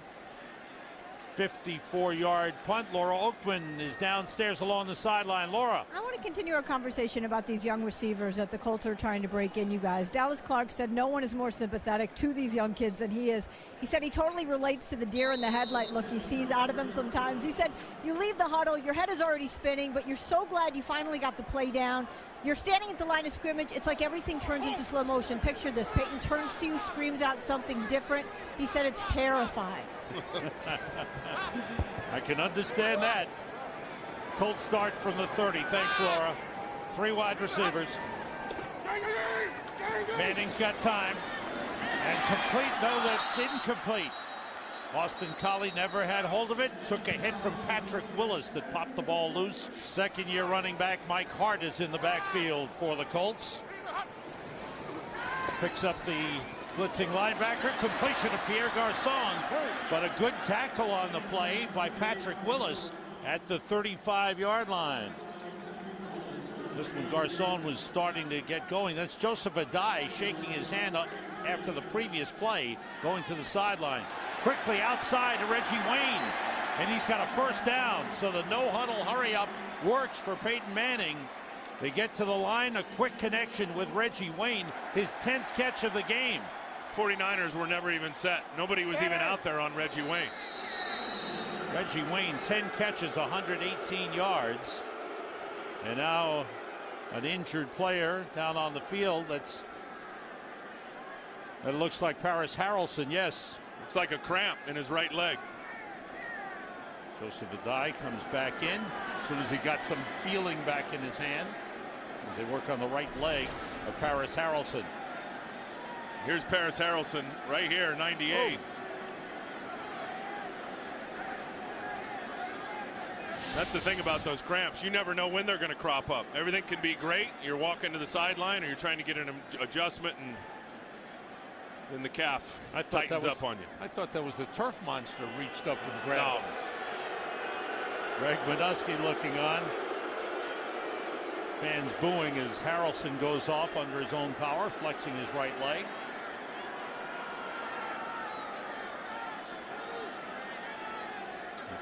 54-yard punt. Laura Oakman is downstairs along the sideline. Laura. I want to continue our conversation about these young receivers that the Colts are trying to break in, you guys. Dallas Clark said no one is more sympathetic to these young kids than he is. He said he totally relates to the deer in the headlight look he sees out of them sometimes. He said you leave the huddle, your head is already spinning, but you're so glad you finally got the play down. You're standing at the line of scrimmage. It's like everything turns into slow motion. Picture this. Peyton turns to you, screams out something different. He said it's terrifying. I can understand that. Colts start from the 30. Thanks, Laura. 3 wide receivers. Manning's got time. And complete. No, that's incomplete. Austin Collie never had hold of it. Took a hit from Patrick Willis that popped the ball loose. 2nd-year running back Mike Hart is in the backfield for the Colts. Picks up the blitzing linebacker. Completion of Pierre Garcon, but a good tackle on the play by Patrick Willis at the 35-yard line. Just when Garcon was starting to get going. That's Joseph Adai shaking his hand up after the previous play, going to the sideline. Quickly outside to Reggie Wayne, and he's got a 1st down. So the no-huddle hurry-up works for Peyton Manning. They get to the line, a quick connection with Reggie Wayne, his 10th catch of the game. 49ers were never even set. Nobody was even out there on Reggie Wayne. Reggie Wayne, 10 catches, 118 yards. And now an injured player down on the field. It looks like Paris Harrelson. Yes. Looks like a cramp in his right leg. Joseph Adai comes back in as soon as he got some feeling back in his hand as they work on the right leg of Paris Harrelson. Here's Paris Harrelson right here, 98. That's the thing about those cramps. You never know when they're going to crop up. Everything can be great. You're walking to the sideline or you're trying to get an adjustment, and then the calf tightens up on you. I thought that was the turf monster reached up and grabbed him. Greg Minuski looking on. Fans booing as Harrelson goes off under his own power, flexing his right leg.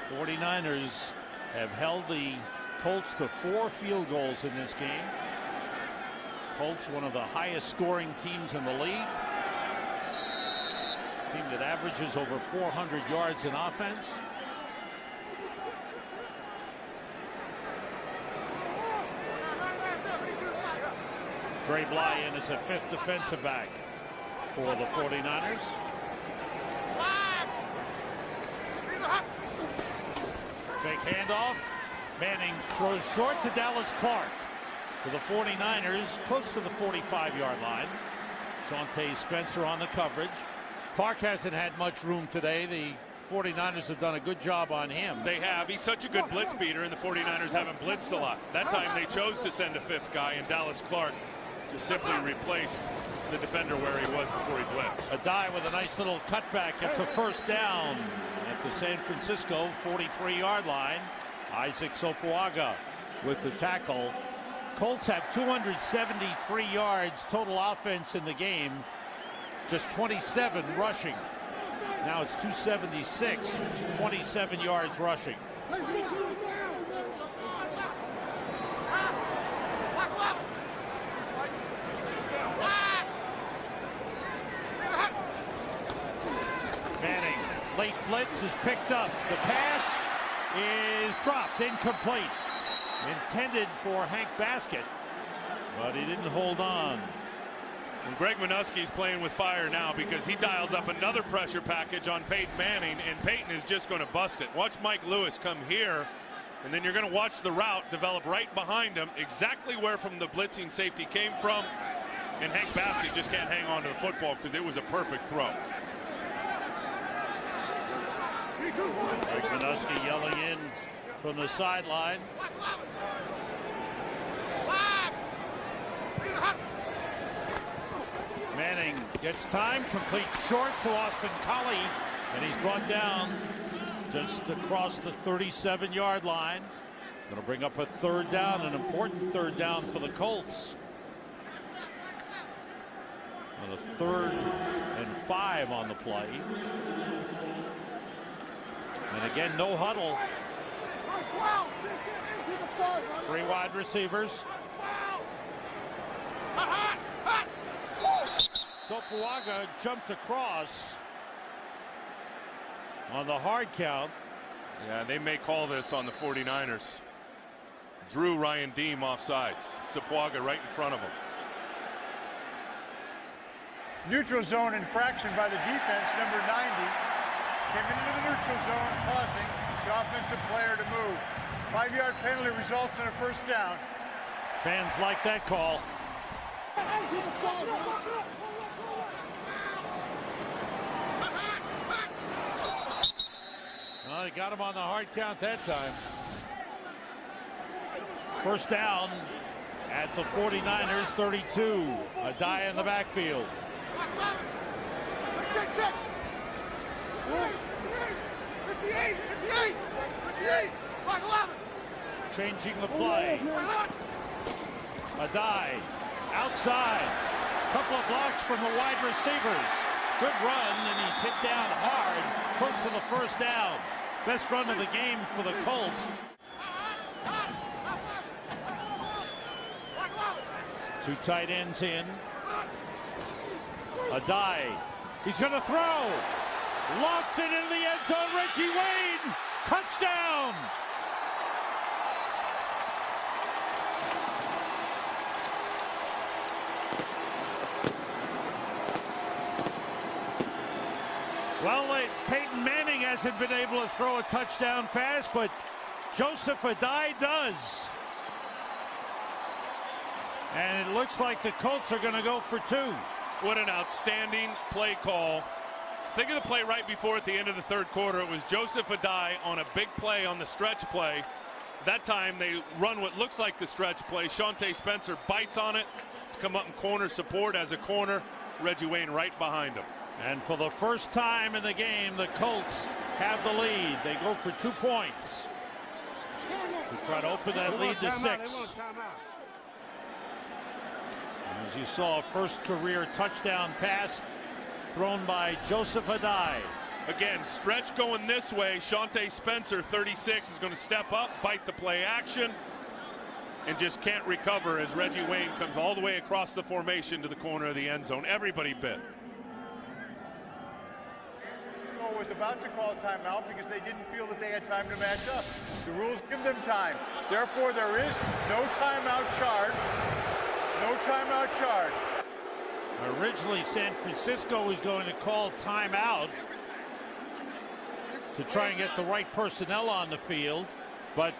The 49ers have held the Colts to 4 field goals in this game. Colts, one of the highest scoring teams in the league. Team that averages over 400 yards in offense. Dre Bly in as a 5th defensive back for the 49ers. Fake handoff. Manning throws short to Dallas Clark for the 49ers, close to the 45-yard line. Shante Spencer on the coverage. Clark hasn't had much room today. The 49ers have done a good job on him. They have. He's such a good blitz beater, and the 49ers haven't blitzed a lot. That time they chose to send a 5th guy, and Dallas Clark just simply replaced the defender where he was before he blitzed. Adai with a nice little cutback gets a first down at the San Francisco 43-yard line. Isaac Sopoaga with the tackle. Colts have 273 yards total offense in the game, just 27 rushing. Now it's 276, 27 yards rushing. Manning, late blitz is picked up. The pass is dropped, incomplete. Intended for Hank Baskett, but he didn't hold on. And Greg Minuski's playing with fire now because he dials up another pressure package on Peyton Manning, and Peyton is just going to bust it. Watch Mike Lewis come here, and then you're going to watch the route develop right behind him, exactly where from the blitzing safety came from, and Hank Baskett just can't hang on to the football because it was a perfect throw. Greg Minuski yelling in from the sideline. Manning gets time, complete short to Austin Collie, and he's brought down just across the 37-yard line. Going to bring up a 3rd down, an important 3rd down for the Colts. And a 3rd and 5 on the play. And again, no huddle. 3 wide receivers. Sopoaga jumped across on the hard count. Yeah, they may call this on the 49ers. Drew Ryan Deem offsides. Sopoaga right in front of him. Neutral zone infraction by the defense, number 90. Came into the neutral zone, causing the offensive player to move. 5-yard penalty results in a 1st down. Fans like that call. Well, they got him on the hard count that time. 1st down at the 49ers 32. Adai in the backfield. Check. 58. Changing the play. Adai outside. Couple of blocks from the wide receivers. Good run, and he's hit down hard, close to the 1st down. Best run of the game for the Colts. 2 tight ends in. Adai, he's going to throw. Lofts it into the end zone. Reggie Wayne, touchdown. Peyton Manning hasn't been able to throw a touchdown pass, but Joseph Adai does. And it looks like the Colts are going to go for 2. What an outstanding play call. Think of the play right before at the end of the third quarter. It was Joseph Adai on a big play on the stretch play. That time they run what looks like the stretch play. Shante Spencer bites on it, come up in corner support as a corner. Reggie Wayne right behind him. And for the first time in the game, the Colts have the lead. They go for 2 points to try to open that lead to 6. As you saw, a first career touchdown pass thrown by Joseph Adai. Again, stretch going this way. Shante Spencer, 36, is going to step up, bite the play action, and just can't recover as Reggie Wayne comes all the way across the formation to the corner of the end zone. Everybody bit. Was about to call timeout because they didn't feel that they had time to match up. The rules give them time. Therefore, there is no timeout charge. No timeout charge. Originally, San Francisco was going to call timeout to try and get the right personnel on the field, but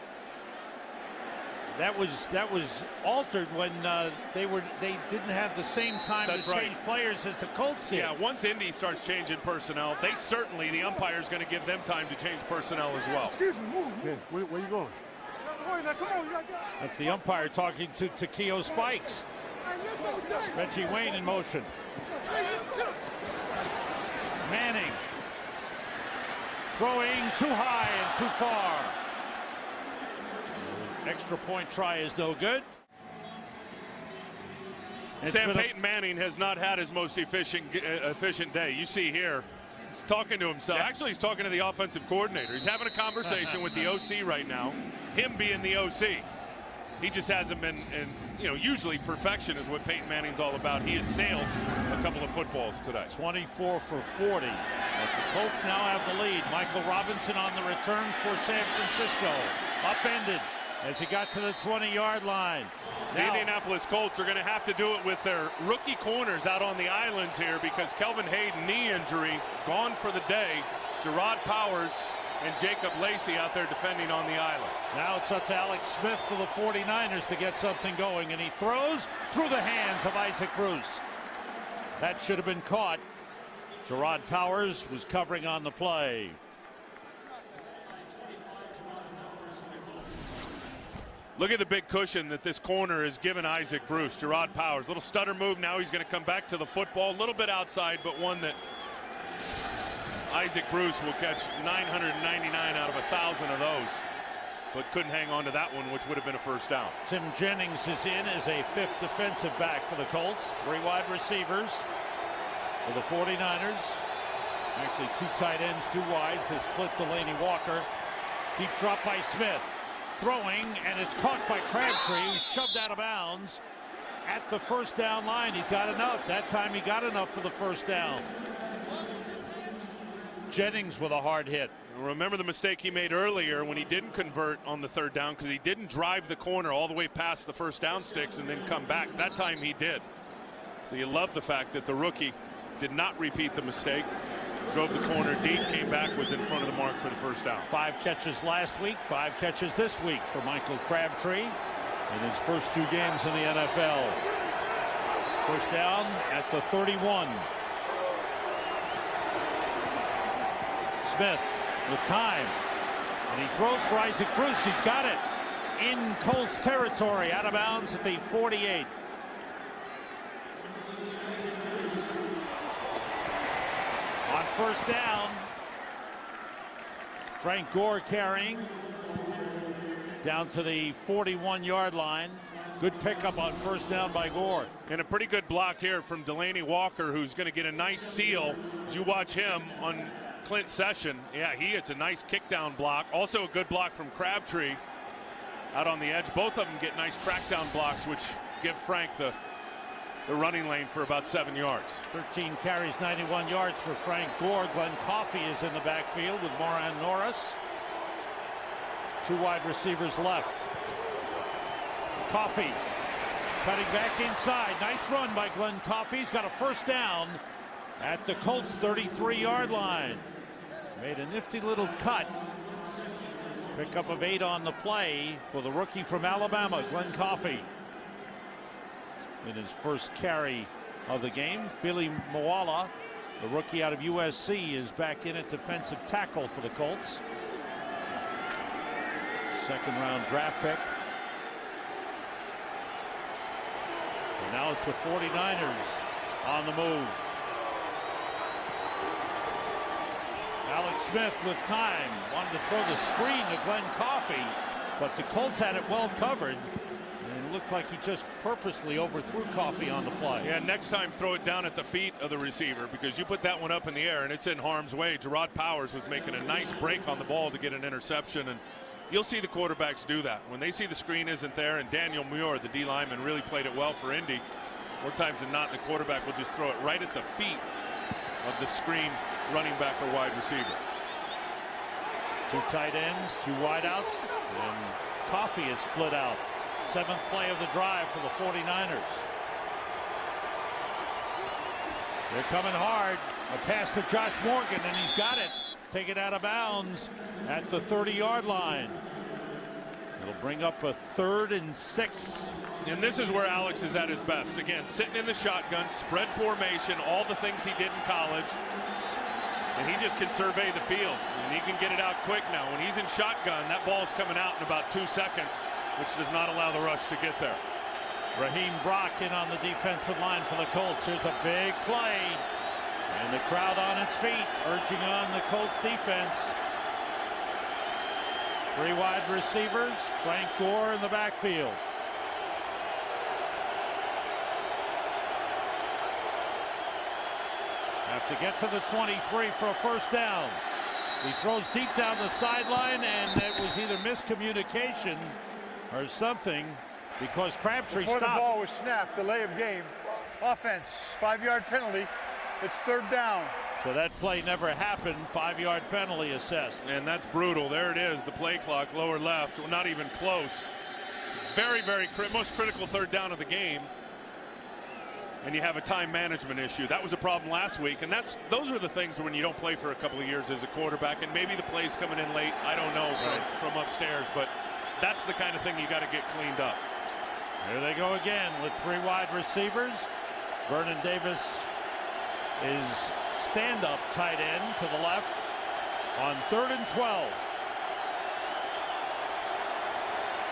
that was altered when they didn't have the same time to change players as the Colts did. Yeah, once Indy starts changing personnel, the umpire's going to give them time to change personnel as well. Excuse me, move. Yeah, where you going? That's the umpire talking to Takeo Spikes. Reggie Wayne in motion. Manning throwing too high and too far. Extra point try is no good. Sam, Peyton Manning has not had his most efficient day. You see here, he's talking to himself. Yeah. Actually, he's talking to the offensive coordinator. He's having a conversation with the OC right now, him being the OC. He just hasn't been, and usually perfection is what Peyton Manning's all about. He has sailed a couple of footballs today. 24 for 40. But the Colts now have the lead. Michael Robinson on the return for San Francisco. Upended as he got to the 20-yard line. The Indianapolis Colts are going to have to do it with their rookie corners out on the islands here because Kelvin Hayden, knee injury, gone for the day. Gerard Powers and Jacob Lacey out there defending on the island. Now it's up to Alex Smith for the 49ers to get something going, and he throws through the hands of Isaac Bruce. That should have been caught. Gerard Powers was covering on the play. Look at the big cushion that this corner has given Isaac Bruce. Gerard Powers, little stutter move. Now he's going to come back to the football. A little bit outside, but one that Isaac Bruce will catch 999 out of 1,000 of those, but couldn't hang on to that one, which would have been a first down. Tim Jennings is in as a 5th defensive back for the Colts. 3 wide receivers for the 49ers. Actually 2 tight ends, 2 wides. They split Delaney Walker. Deep drop by Smith. Throwing, and it's caught by Crabtree, who's shoved out of bounds at the first down line. He's got enough. That time he got enough for the first down. Jennings with a hard hit. Remember the mistake he made earlier when he didn't convert on the 3rd down because he didn't drive the corner all the way past the first down sticks and then come back. That time he did. So you love the fact that the rookie did not repeat the mistake. Drove the corner deep, came back, was in front of the mark for the first down. 5 catches last week, 5 catches this week for Michael Crabtree in his first 2 games in the NFL. First down at the 31. Smith with time, and he throws for Isaac Bruce. He's got it in Colts territory, out of bounds at the 48. On first down, Frank Gore carrying down to the 41-yard line. Good pickup on first down by Gore. And a pretty good block here from Delaney Walker, who's going to get a nice seal as you watch him on Clint Session. Yeah, it's a nice kick down block. Also a good block from Crabtree out on the edge. Both of them get nice crackdown blocks, which give Frank the running lane for about 7 yards. 13 carries, 91 yards for Frank Gore. Glenn Coffey is in the backfield with Moran Norris. 2 wide receivers left. Coffey cutting back inside. Nice run by Glenn Coffey. He's got a first down at the Colts 33-yard line. Made a nifty little cut. Pickup of 8 on the play for the rookie from Alabama, Glenn Coffey. In his first carry of the game, Philly Moala, the rookie out of USC, is back in at defensive tackle for the Colts. Second-round draft pick. And now it's the 49ers on the move. Alex Smith with time, wanted to throw the screen to Glenn Coffey, but the Colts had it well covered, and it looked like he just purposely overthrew Coffey on the play. Yeah, next time throw it down at the feet of the receiver, because you put that one up in the air and it's in harm's way. Gerard Powers was making a nice break on the ball to get an interception, and you'll see the quarterbacks do that. When they see the screen isn't there, and Daniel Muir, the D lineman, really played it well for Indy, more times than not the quarterback will just throw it right at the feet of the screen running back or wide receiver. 2 tight ends, 2 wideouts, and Coffey is split out. 7th play of the drive for the 49ers. They're coming hard. A pass to Josh Morgan, and he's got it. Take it out of bounds at the 30-yard line. It'll bring up a 3rd and 6. And this is where Alex is at his best. Again, sitting in the shotgun, spread formation, all the things he did in college. And he just can survey the field, and he can get it out quick now. When he's in shotgun, that ball's coming out in about 2 seconds, which does not allow the rush to get there. Raheem Brock in on the defensive line for the Colts. Here's a big play, and the crowd on its feet, urging on the Colts defense. 3 wide receivers, Frank Gore in the backfield. Have to get to the 23 for a first down. He throws deep down the sideline, and it was either miscommunication or something, because Crabtree Before stopped. the ball was snapped, delay of game. Offense, 5-yard penalty. It's 3rd down. So that play never happened. 5-yard penalty assessed. And that's brutal. There it is, the play clock, lower left, not even close. Very, very most critical 3rd down of the game. And you have a time management issue. That was a problem last week, and those are the things when you don't play for a couple of years as a quarterback, and maybe the play's coming in late, I don't know, from upstairs, but that's the kind of thing you got to get cleaned up. Here they go again with 3 wide receivers. Vernon Davis is stand-up tight end to the left on 3rd and 12.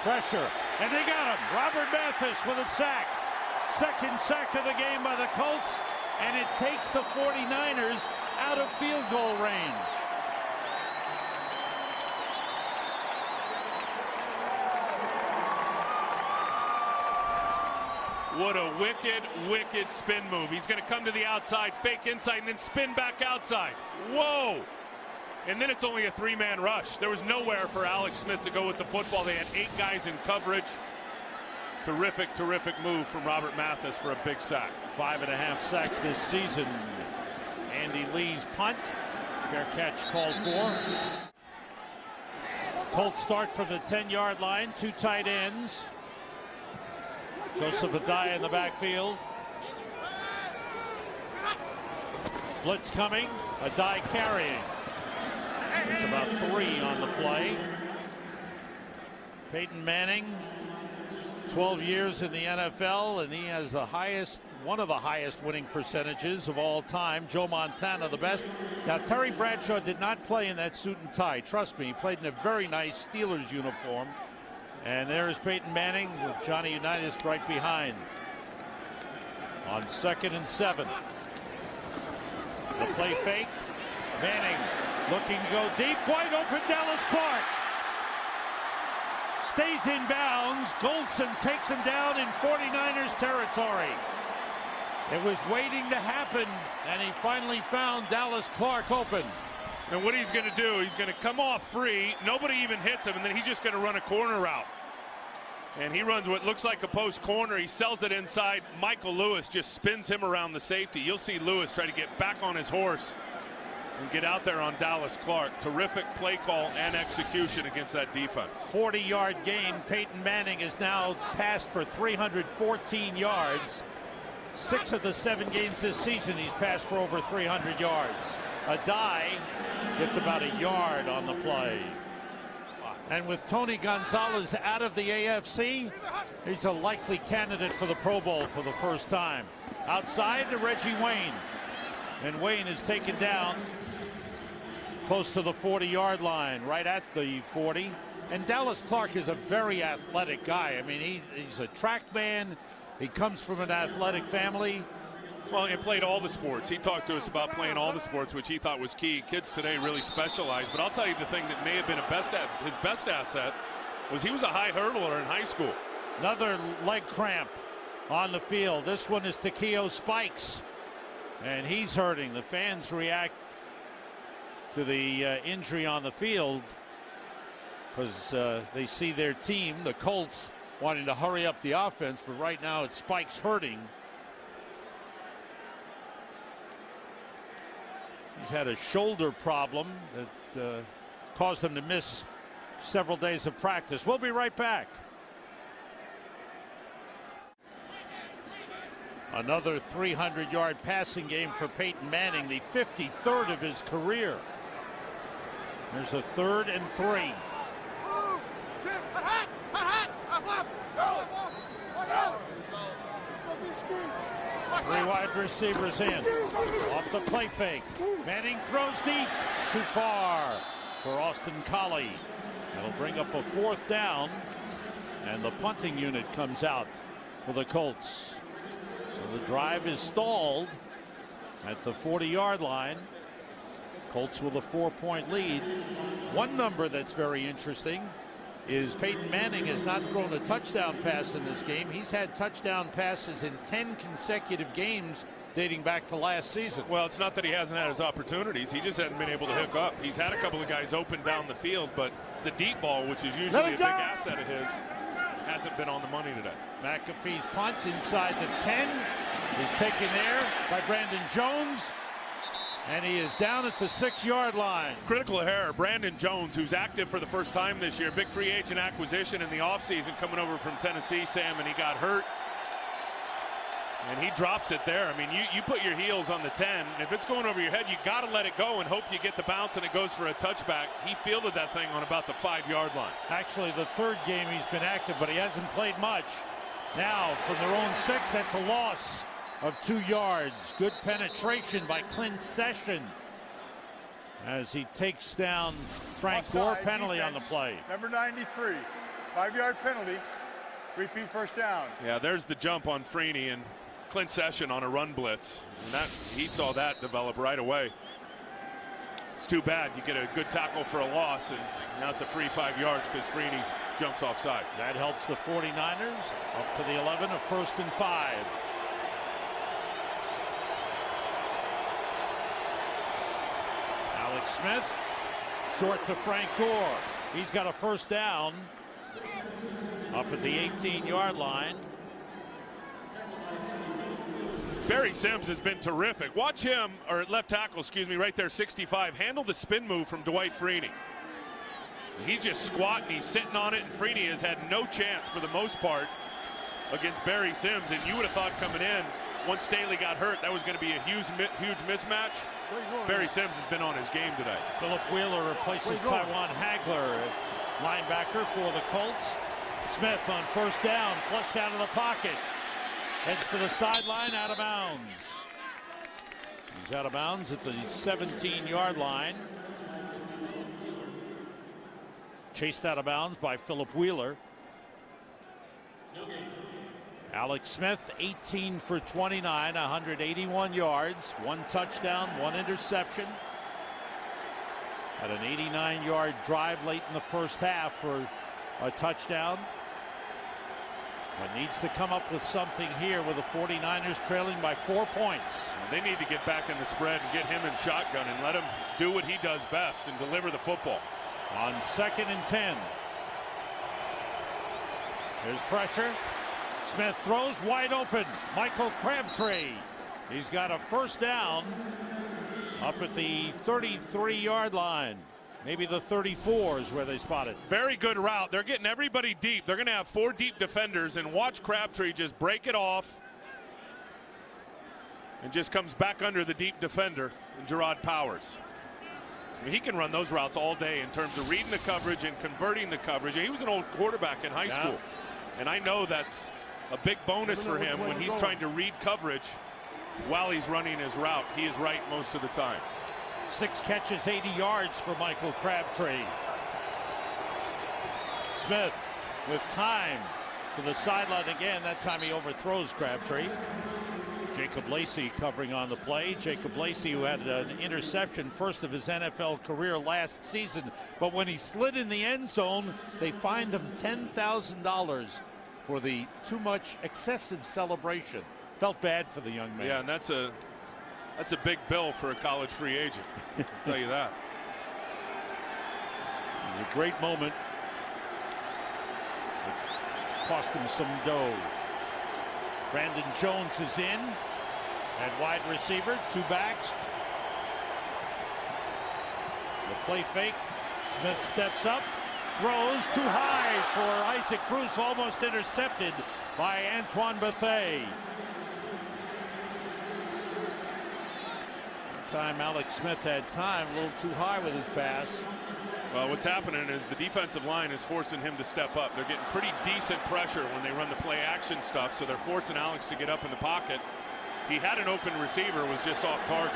Pressure, and they got him. Robert Mathis with a sack. 2nd sack of the game by the Colts, and it takes the 49ers out of field goal range. What a wicked, wicked spin move. He's going to come to the outside, fake inside, and then spin back outside. Whoa! And then it's only a 3-man rush. There was nowhere for Alex Smith to go with the football. They had 8 guys in coverage. Terrific, terrific move from Robert Mathis for a big sack. 5.5 sacks this season. Andy Lee's punt. Fair catch called for. Colts start from the 10-yard line. 2 tight ends. Joseph Adai in the backfield. Blitz coming. Adai carrying. It's about 3 on the play. Peyton Manning, 12 years in the NFL, and he has the highest, one of the highest winning percentages of all time. Joe Montana, the best. Now, Terry Bradshaw did not play in that suit and tie. Trust me, he played in a very nice Steelers uniform. And there is Peyton Manning with Johnny Unitas right behind. On 2nd and 7. The play fake. Manning looking to go deep. Wide open, Dallas Clark. Stays in bounds. Goldson takes him down in 49ers territory. It was waiting to happen, and he finally found Dallas Clark open. And what he's going to do, he's going to come off free. Nobody even hits him, and then he's just going to run a corner route. And he runs what looks like a post corner. He sells it inside. Michael Lewis just spins him around the safety. You'll see Lewis try to get back on his horse and get out there on Dallas Clark. Terrific play call and execution against that defense. 40-yard gain. Peyton Manning is now passed for 314 yards. 6 of the 7 games this season, he's passed for over 300 yards. Adai gets about a yard on the play. And with Tony Gonzalez out of the AFC, he's a likely candidate for the Pro Bowl for the first time. Outside to Reggie Wayne. And Wayne is taken down close to the 40-yard line, right at the 40. And Dallas Clark is a very athletic guy. I mean, he's a track man. He comes from an athletic family. Well, he played all the sports. He talked to us about playing all the sports, which he thought was key. Kids today really specialize. But I'll tell you the thing that may have been his best asset was he was a high hurdler in high school. Another leg cramp on the field. This one is Takeo Spikes. And he's hurting. The fans react to the injury on the field because they see their team, the Colts, wanting to hurry up the offense. But right now it's Spikes hurting. He's had a shoulder problem that caused him to miss several days of practice. We'll be right back. Another 300-yard passing game for Peyton Manning, the 53rd of his career. There's a 3rd and 3. Three wide receivers in. Off the play fake. Manning throws deep. Too far for Austin Collie. That'll bring up a 4th down. And the punting unit comes out for the Colts. So the drive is stalled at the 40-yard line. Colts with a 4-point lead. One number that's very interesting is Peyton Manning has not thrown a touchdown pass in this game. He's had touchdown passes in 10 consecutive games dating back to last season. Well, it's not that he hasn't had his opportunities. He just hasn't been able to hook up. He's had a couple of guys open down the field, but the deep ball, which is usually a big asset of his, hasn't been on the money today. McAfee's punt inside the 10 is taken there by Brandon Jones. And he is down at the 6-yard line. Critical error. Brandon Jones, who's active for the first time this year, big free agent acquisition in the offseason coming over from Tennessee, Sam, and he got hurt. And he drops it there. I mean, you put your heels on the 10, and if it's going over your head, you got to let it go and hope you get the bounce and it goes for a touchback. He fielded that thing on about the 5-yard line. Actually, the 3rd game he's been active, but he hasn't played much. Now, from their own 6, that's a loss of 2 yards. Good penetration by Clint Session as he takes down Frank Gore. Penalty defense on the play. Number 93, 5-yard penalty. Repeat 1st down. Yeah, there's the jump on Freeney and Clint Session on a run blitz. And he saw that develop right away. It's too bad. You get a good tackle for a loss, and now it's a free 5 yards because Freeney jumps off sides. That helps the 49ers up to the 11, a 1st and 5. Alex Smith short to Frank Gore. He's got a 1st down up at the 18-yard line. Barry Sims has been terrific. Watch him, or left tackle, excuse me, right there, 65, handle the spin move from Dwight Freeney. He's just squatting, he's sitting on it, and Freeney has had no chance for the most part against Barry Sims. And you would have thought coming in, once Staley got hurt, that was going to be a huge mismatch. Barry Sims has been on his game today. Philip Wheeler replaces Tywan Hagler, linebacker for the Colts. Smith on 1st down, flushed out of the pocket. Heads to the sideline, out of bounds. He's out of bounds at the 17-yard line. Chased out of bounds by Philip Wheeler. Alex Smith, 18 for 29, 181 yards, 1 touchdown, 1 interception. Had an 89-yard drive late in the 1st half for a touchdown. But needs to come up with something here with the 49ers trailing by 4 points. They need to get back in the spread and get him in shotgun and let him do what he does best and deliver the football. On 2nd and 10. There's pressure. Smith throws wide open. Michael Crabtree. He's got a 1st down up at the 33-yard line. Maybe the 34 is where they spot it. Very good route. They're getting everybody deep. They're going to have 4 deep defenders, and watch Crabtree just break it off and just comes back under the deep defender. and Gerard Powers. I mean, he can run those routes all day in terms of reading the coverage and converting the coverage. He was an old quarterback in high school, and I know that's a big bonus for him when he's trying to read coverage while he's running his route. He is right most of the time. 6 catches, 80 yards for Michael Crabtree. Smith with time to the sideline again. That time he overthrows Crabtree. Jacob Lacey covering on the play. Jacob Lacey, who had an interception, first of his NFL career last season. But when he slid in the end zone, they fined him $10,000 for the too much excessive celebration. Felt bad for the young man. Yeah, and that's a big bill for a college free agent. I'll tell you that. It was a great moment. It cost him some dough. Brandon Jones is in at wide receiver, 2 backs. The play fake. Smith steps up, throws too high for Isaac Bruce, almost intercepted by Antoine Bethea. Time Alex Smith had time, a little too high with his pass. Well, what's happening is the defensive line is forcing him to step up. They're getting pretty decent pressure when they run the play action stuff, so they're forcing Alex to get up in the pocket. He had an open receiver, was just off target.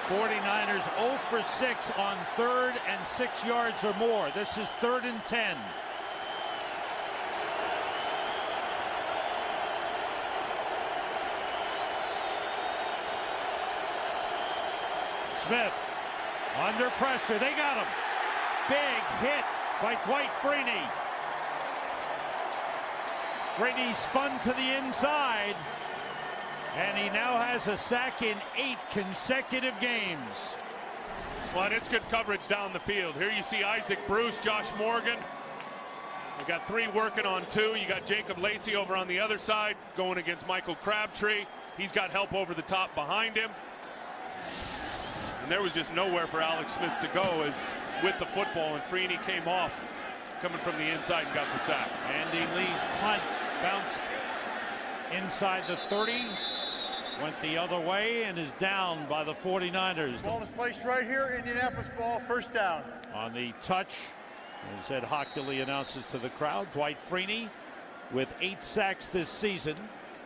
49ers 0 for 6 on 3rd and 6 yards or more. This is 3rd and 10. Smith under pressure. They got him. Big hit by Dwight Freeney. Freeney spun to the inside, and he now has a sack in 8 consecutive games. Well, and it's good coverage down the field. Here you see Isaac Bruce, Josh Morgan. You got 3 working on 2. You got Jacob Lacey over on the other side going against Michael Crabtree. He's got help over the top behind him. And there was just nowhere for Alex Smith to go as with the football, and Freeney came off coming from the inside and got the sack. Andy Lee's punt bounced inside the 30, went the other way, and is down by the 49ers. Ball is placed right here, Indianapolis ball, 1st down. On the touch, as Ed Hockley announces to the crowd, Dwight Freeney with 8 sacks this season,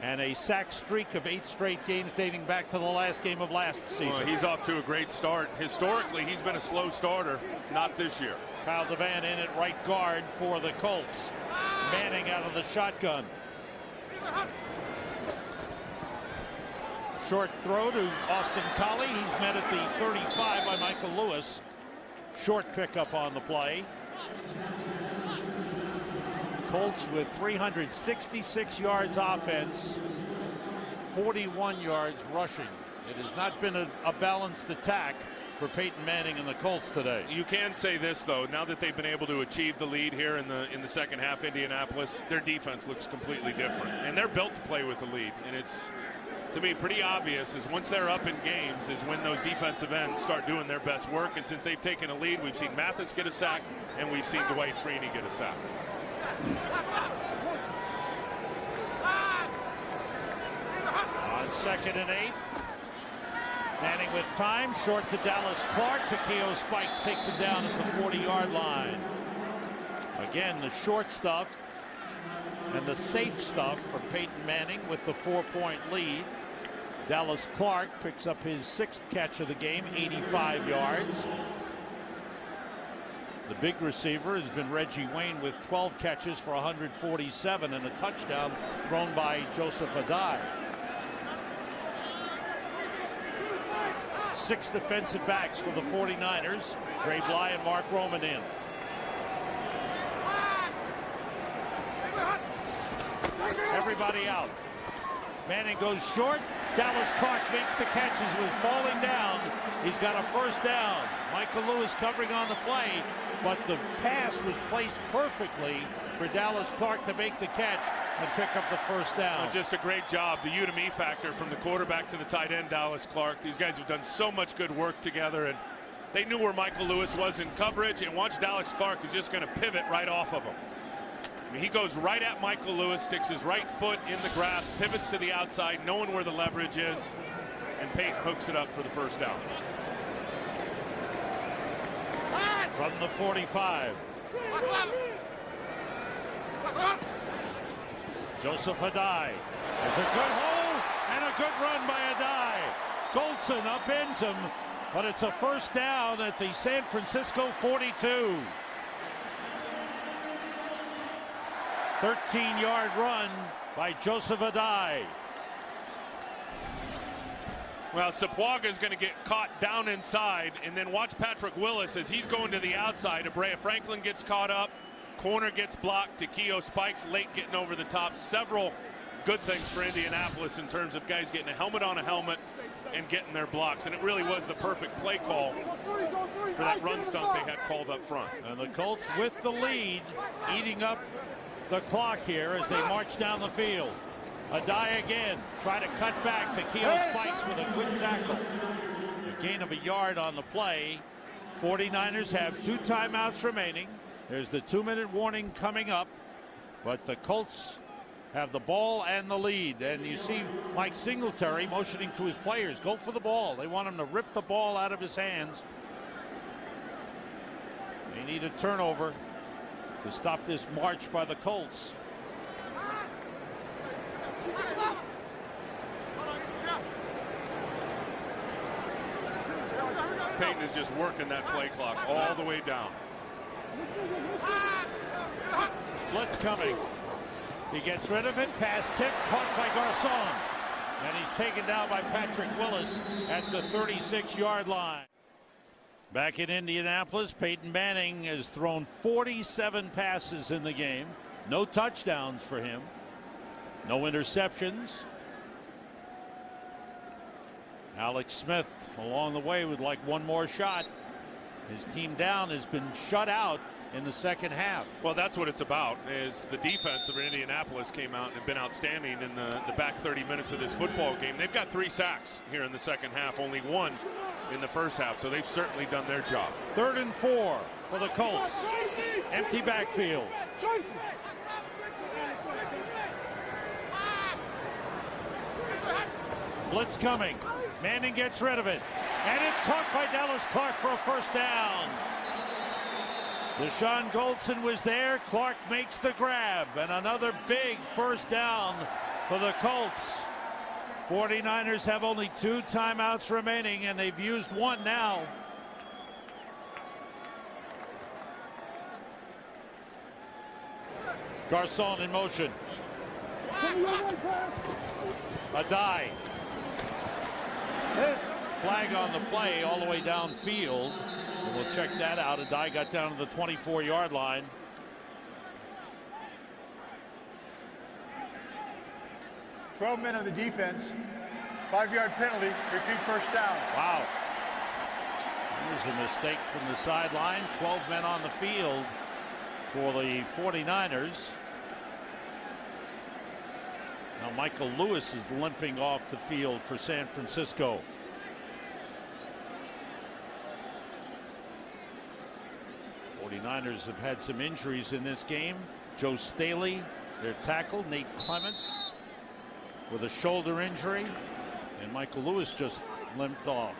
and a sack streak of 8 straight games dating back to the last game of last season. Well, he's off to a great start. Historically, he's been a slow starter, not this year. Kyle Devan in at right guard for the Colts. Manning out of the shotgun. Short throw to Austin Collie. He's met at the 35 by Michael Lewis. Short pickup on the play. Colts with 366 yards offense, 41 yards rushing. It has not been a balanced attack for Peyton Manning and the Colts today. You can say this, though, now that they've been able to achieve the lead here in the second half, Indianapolis, their defense looks completely different. And they're built to play with the lead. And it's, to me, pretty obvious is once they're up in games is when those defensive ends start doing their best work. And since they've taken a lead, we've seen Mathis get a sack, and we've seen Dwight Freeney get a sack. On 2nd and 8. Manning with time, short to Dallas Clark. Takeo Spikes takes him down at the 40-yard line. Again, the short stuff and the safe stuff from Peyton Manning with the 4-point lead. Dallas Clark picks up his 6th catch of the game, 85 yards. The big receiver has been Reggie Wayne with 12 catches for 147 and a touchdown thrown by Joseph Adai. 6 defensive backs for the 49ers. Dre Bly and Mark Roman in. Everybody out. Manning goes short. Dallas Clark makes the catches with falling down. He's got a 1st down. Michael Lewis covering on the play, but the pass was placed perfectly for Dallas Clark to make the catch and pick up the 1st down. Well, just a great job. The you to me factor from the quarterback to the tight end, Dallas Clark. These guys have done so much good work together, and they knew where Michael Lewis was in coverage, and watch Dallas Clark is just going to pivot right off of him. I mean, he goes right at Michael Lewis, sticks his right foot in the grass, pivots to the outside, knowing where the leverage is, and Peyton hooks it up for the first down. From the 45. Joseph Adai. There's a good hole and a good run by Adai. Goldson upends him, but it's a first down at the San Francisco 42. 13-yard run by Joseph Adai. Well, Sapuaga is going to get caught down inside, and then watch Patrick Willis as he's going to the outside. Abrea Franklin gets caught up. Corner gets blocked. Takeo Spikes late getting over the top. Several good things for Indianapolis in terms of guys getting a helmet on a helmet and getting their blocks. And it really was the perfect play call for that run stunt they had called up front. And the Colts with the lead, eating up the clock here as they march down the field. Adai again, try to cut back. Takeo Spikes with a good tackle. A gain of a yard on the play. 49ers have 2 timeouts remaining. There's the 2-minute warning coming up, but the Colts have the ball and the lead. And you see Mike Singletary motioning to his players, go for the ball. They want him to rip the ball out of his hands. They need a turnover to stop this march by the Colts. Peyton is just working that play clock all the way down. Blitz coming. He gets rid of it. Pass tip caught by Garcon. And he's taken down by Patrick Willis at the 36-yard line. Back in Indianapolis, Peyton Manning has thrown 47 passes in the game. No touchdowns for him. No interceptions. Alex Smith along the way would like one more shot. His team down has been shut out in the second half. Well, that's what it's about, is the defense of Indianapolis came out and have been outstanding in the back 30 minutes of this football game. They've got 3 sacks here in the second half, only 1 in the first half, so they've certainly done their job. 3rd and 4 for the Colts. Empty backfield. Blitz coming. Manning gets rid of it. And it's caught by Dallas Clark for a first down. Deshaun Goldson was there. Clark makes the grab. And another big first down for the Colts. 49ers have only 2 timeouts remaining, and they've used 1 now. Garcon in motion. Adai. Flag on the play all the way downfield. And we'll check that out. Adai got down to the 24-yard line. Twelve men on the defense. 5-yard penalty. Repeat first down. Wow. There's a mistake from the sideline. 12 men on the field for the 49ers. Now Michael Lewis is limping off the field for San Francisco. '49ers have had some injuries in this game. Joe Staley, their tackle. Nate Clements with a shoulder injury. And Michael Lewis just limped off.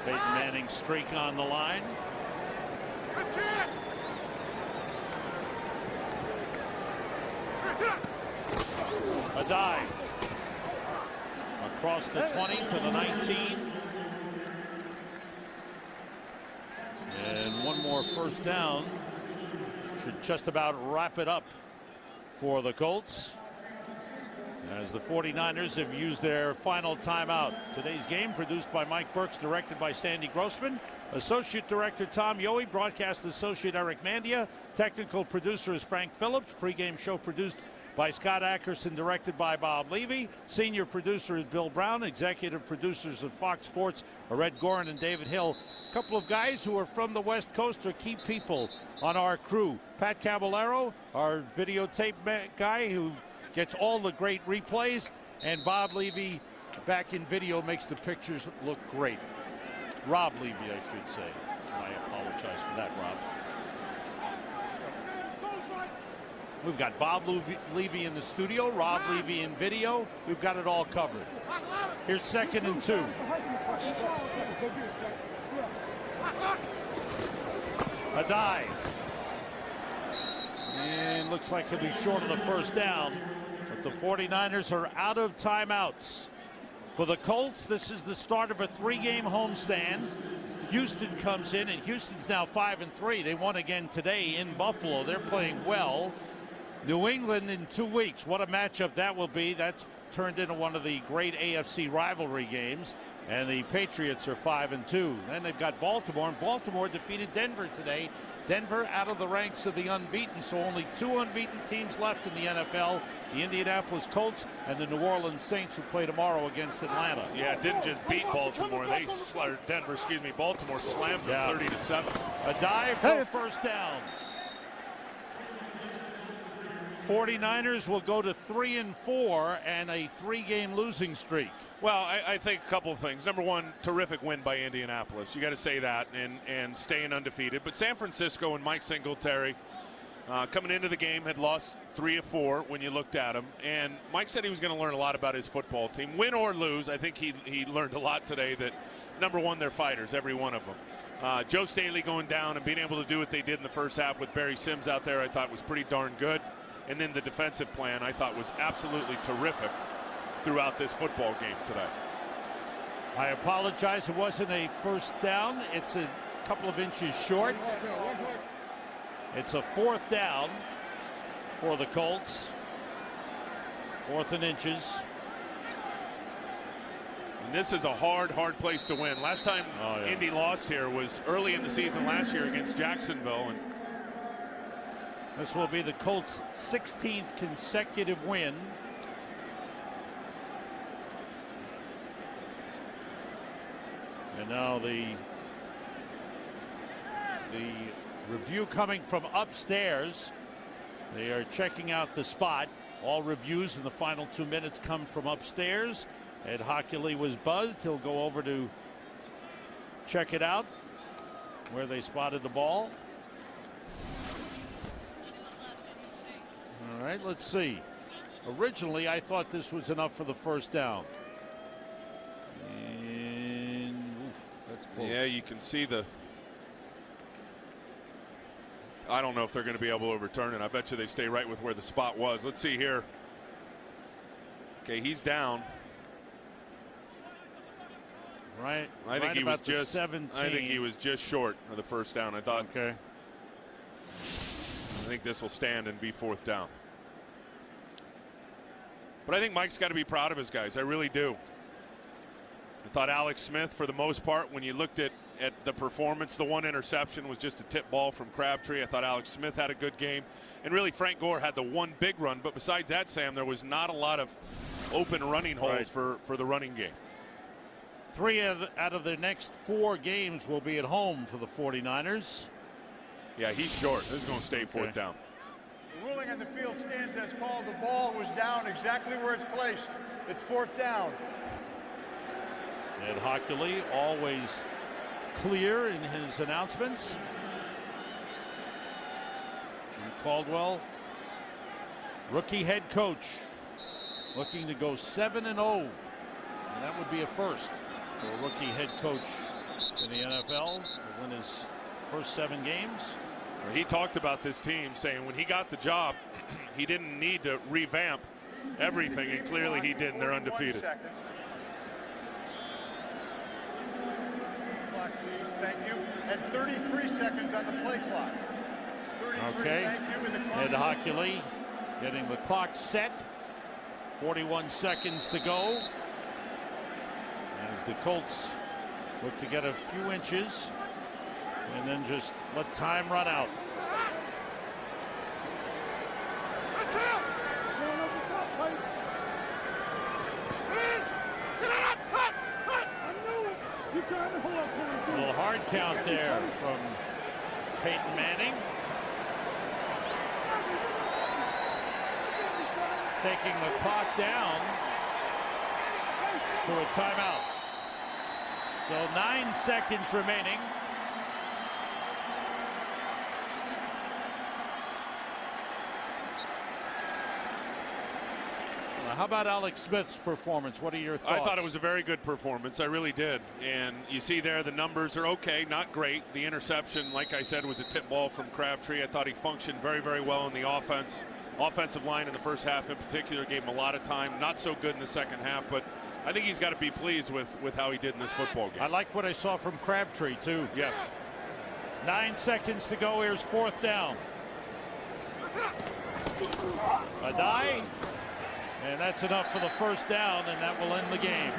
Peyton Manning streak on the line. A dive across the 20 to the 19. And one more first down should just about wrap it up for the Colts, as the 49ers have used their final timeout. Today's game produced by Mike Burks, directed by Sandy Grossman. Associate Director Tom Yohe, Broadcast Associate Eric Mandia, Technical Producer is Frank Phillips. Pregame show produced by Scott Ackerson, directed by Bob Levy. Senior Producer is Bill Brown. Executive Producers of Fox Sports are Ed Gorin and David Hill. A couple of guys who are from the West Coast are key people on our crew. Pat Caballero, our videotape guy who gets all the great replays, and Bob Levy back in video makes the pictures look great. Rob Levy, I should say. I apologize for that, Rob. We've got Bob Levy in the studio, Rob Levy in video. We've got it all covered. Here's 2nd and 2. A dive. And looks like he'll be short of the first down. But the 49ers are out of timeouts. For the Colts, this is the start of a 3-game homestand. Houston comes in, and Houston's now 5-3. They won again today in Buffalo. They're playing well. New England in 2 weeks. What a matchup that will be. That's turned into one of the great AFC rivalry games. And the Patriots are 5-2. Then they've got Baltimore, and Baltimore defeated Denver today. Denver out of the ranks of the unbeaten, so only 2 unbeaten teams left in the NFL. The Indianapolis Colts and the New Orleans Saints, who play tomorrow against Atlanta. Yeah, it didn't just beat Baltimore. Baltimore slammed them 30-7. A dive for a first down. 49ers will go to 3-4 and a 3-game losing streak. Well, I think a couple of things. Number one, terrific win by Indianapolis. You got to say that, and staying undefeated. But San Francisco and Mike Singletary coming into the game had lost 3 of 4 when you looked at him. And Mike said he was going to learn a lot about his football team. Win or lose, I think he learned a lot today that, number one, they're fighters, every one of them. Joe Staley going down and being able to do what they did in the first half with Barry Sims out there, I thought was pretty darn good. And then the defensive plan, I thought, was absolutely terrific throughout this football game today. I apologize. It wasn't a first down. It's a couple of inches short. It's a 4th down for the Colts. 4th and inches. And this is a hard place to win. Last time Indy lost here was early in the season last year against Jacksonville. And this will be the Colts' 16th consecutive win. And now the review coming from upstairs. They are checking out the spot. All reviews in the final 2 minutes come from upstairs. Ed Hockley was buzzed. He'll go over to check it out, where they spotted the ball. All right, let's see. Originally, I thought this was enough for the first down. And that's close. Yeah, you can see the. I don't know if they're going to be able to overturn it. I bet you they stay right with where the spot was. Let's see here. Okay, he's down. Right. I think he was just 17. I think he was just short of the first down. I thought. Okay. I think this will stand and be 4th down. But I think Mike's got to be proud of his guys. I really do. I thought Alex Smith, for the most part, when you looked at the performance, the one interception was just a tip ball from Crabtree. I thought Alex Smith had a good game. And really, Frank Gore had the one big run. But besides that, Sam, there was not a lot of open running holes for the running game. 3 out of the next 4 games will be at home for the 49ers. Yeah, he's short. This is going to stay 4th down. The ruling on the field stands as called. The ball was down exactly where it's placed. It's 4th down. Ed Hockley, always clear in his announcements. Jim Caldwell, rookie head coach, looking to go 7-0. And that would be a first for a rookie head coach in the NFL to win his first 7 games. He talked about this team, saying when he got the job, he didn't need to revamp everything, and clearly he did, and they're undefeated. Clock, please. Thank you. And 33 seconds on the play clock. 33, okay. Thank you. Ed Hockley getting the clock set. 41 seconds to go. As the Colts look to get a few inches and then just let time run out. A little hard count there from Peyton Manning. Taking the clock down to a timeout. So 9 seconds remaining. How about Alex Smith's performance? What are your thoughts? I thought it was a very good performance. I really did. And you see there the numbers are okay, not great. The interception, like I said, was a tip ball from Crabtree. I thought he functioned very, very well in the offense. Offensive line in the first half in particular gave him a lot of time. Not so good in the second half, but I think he's got to be pleased with how he did in this football game. I like what I saw from Crabtree, too. Yes. 9 seconds to go. Here's 4th down. A die. And that's enough for the first down, and that will end the game.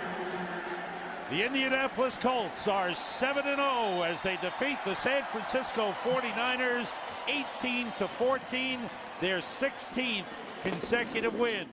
The Indianapolis Colts are 7-0 as they defeat the San Francisco 49ers 18-14, their 16th consecutive win.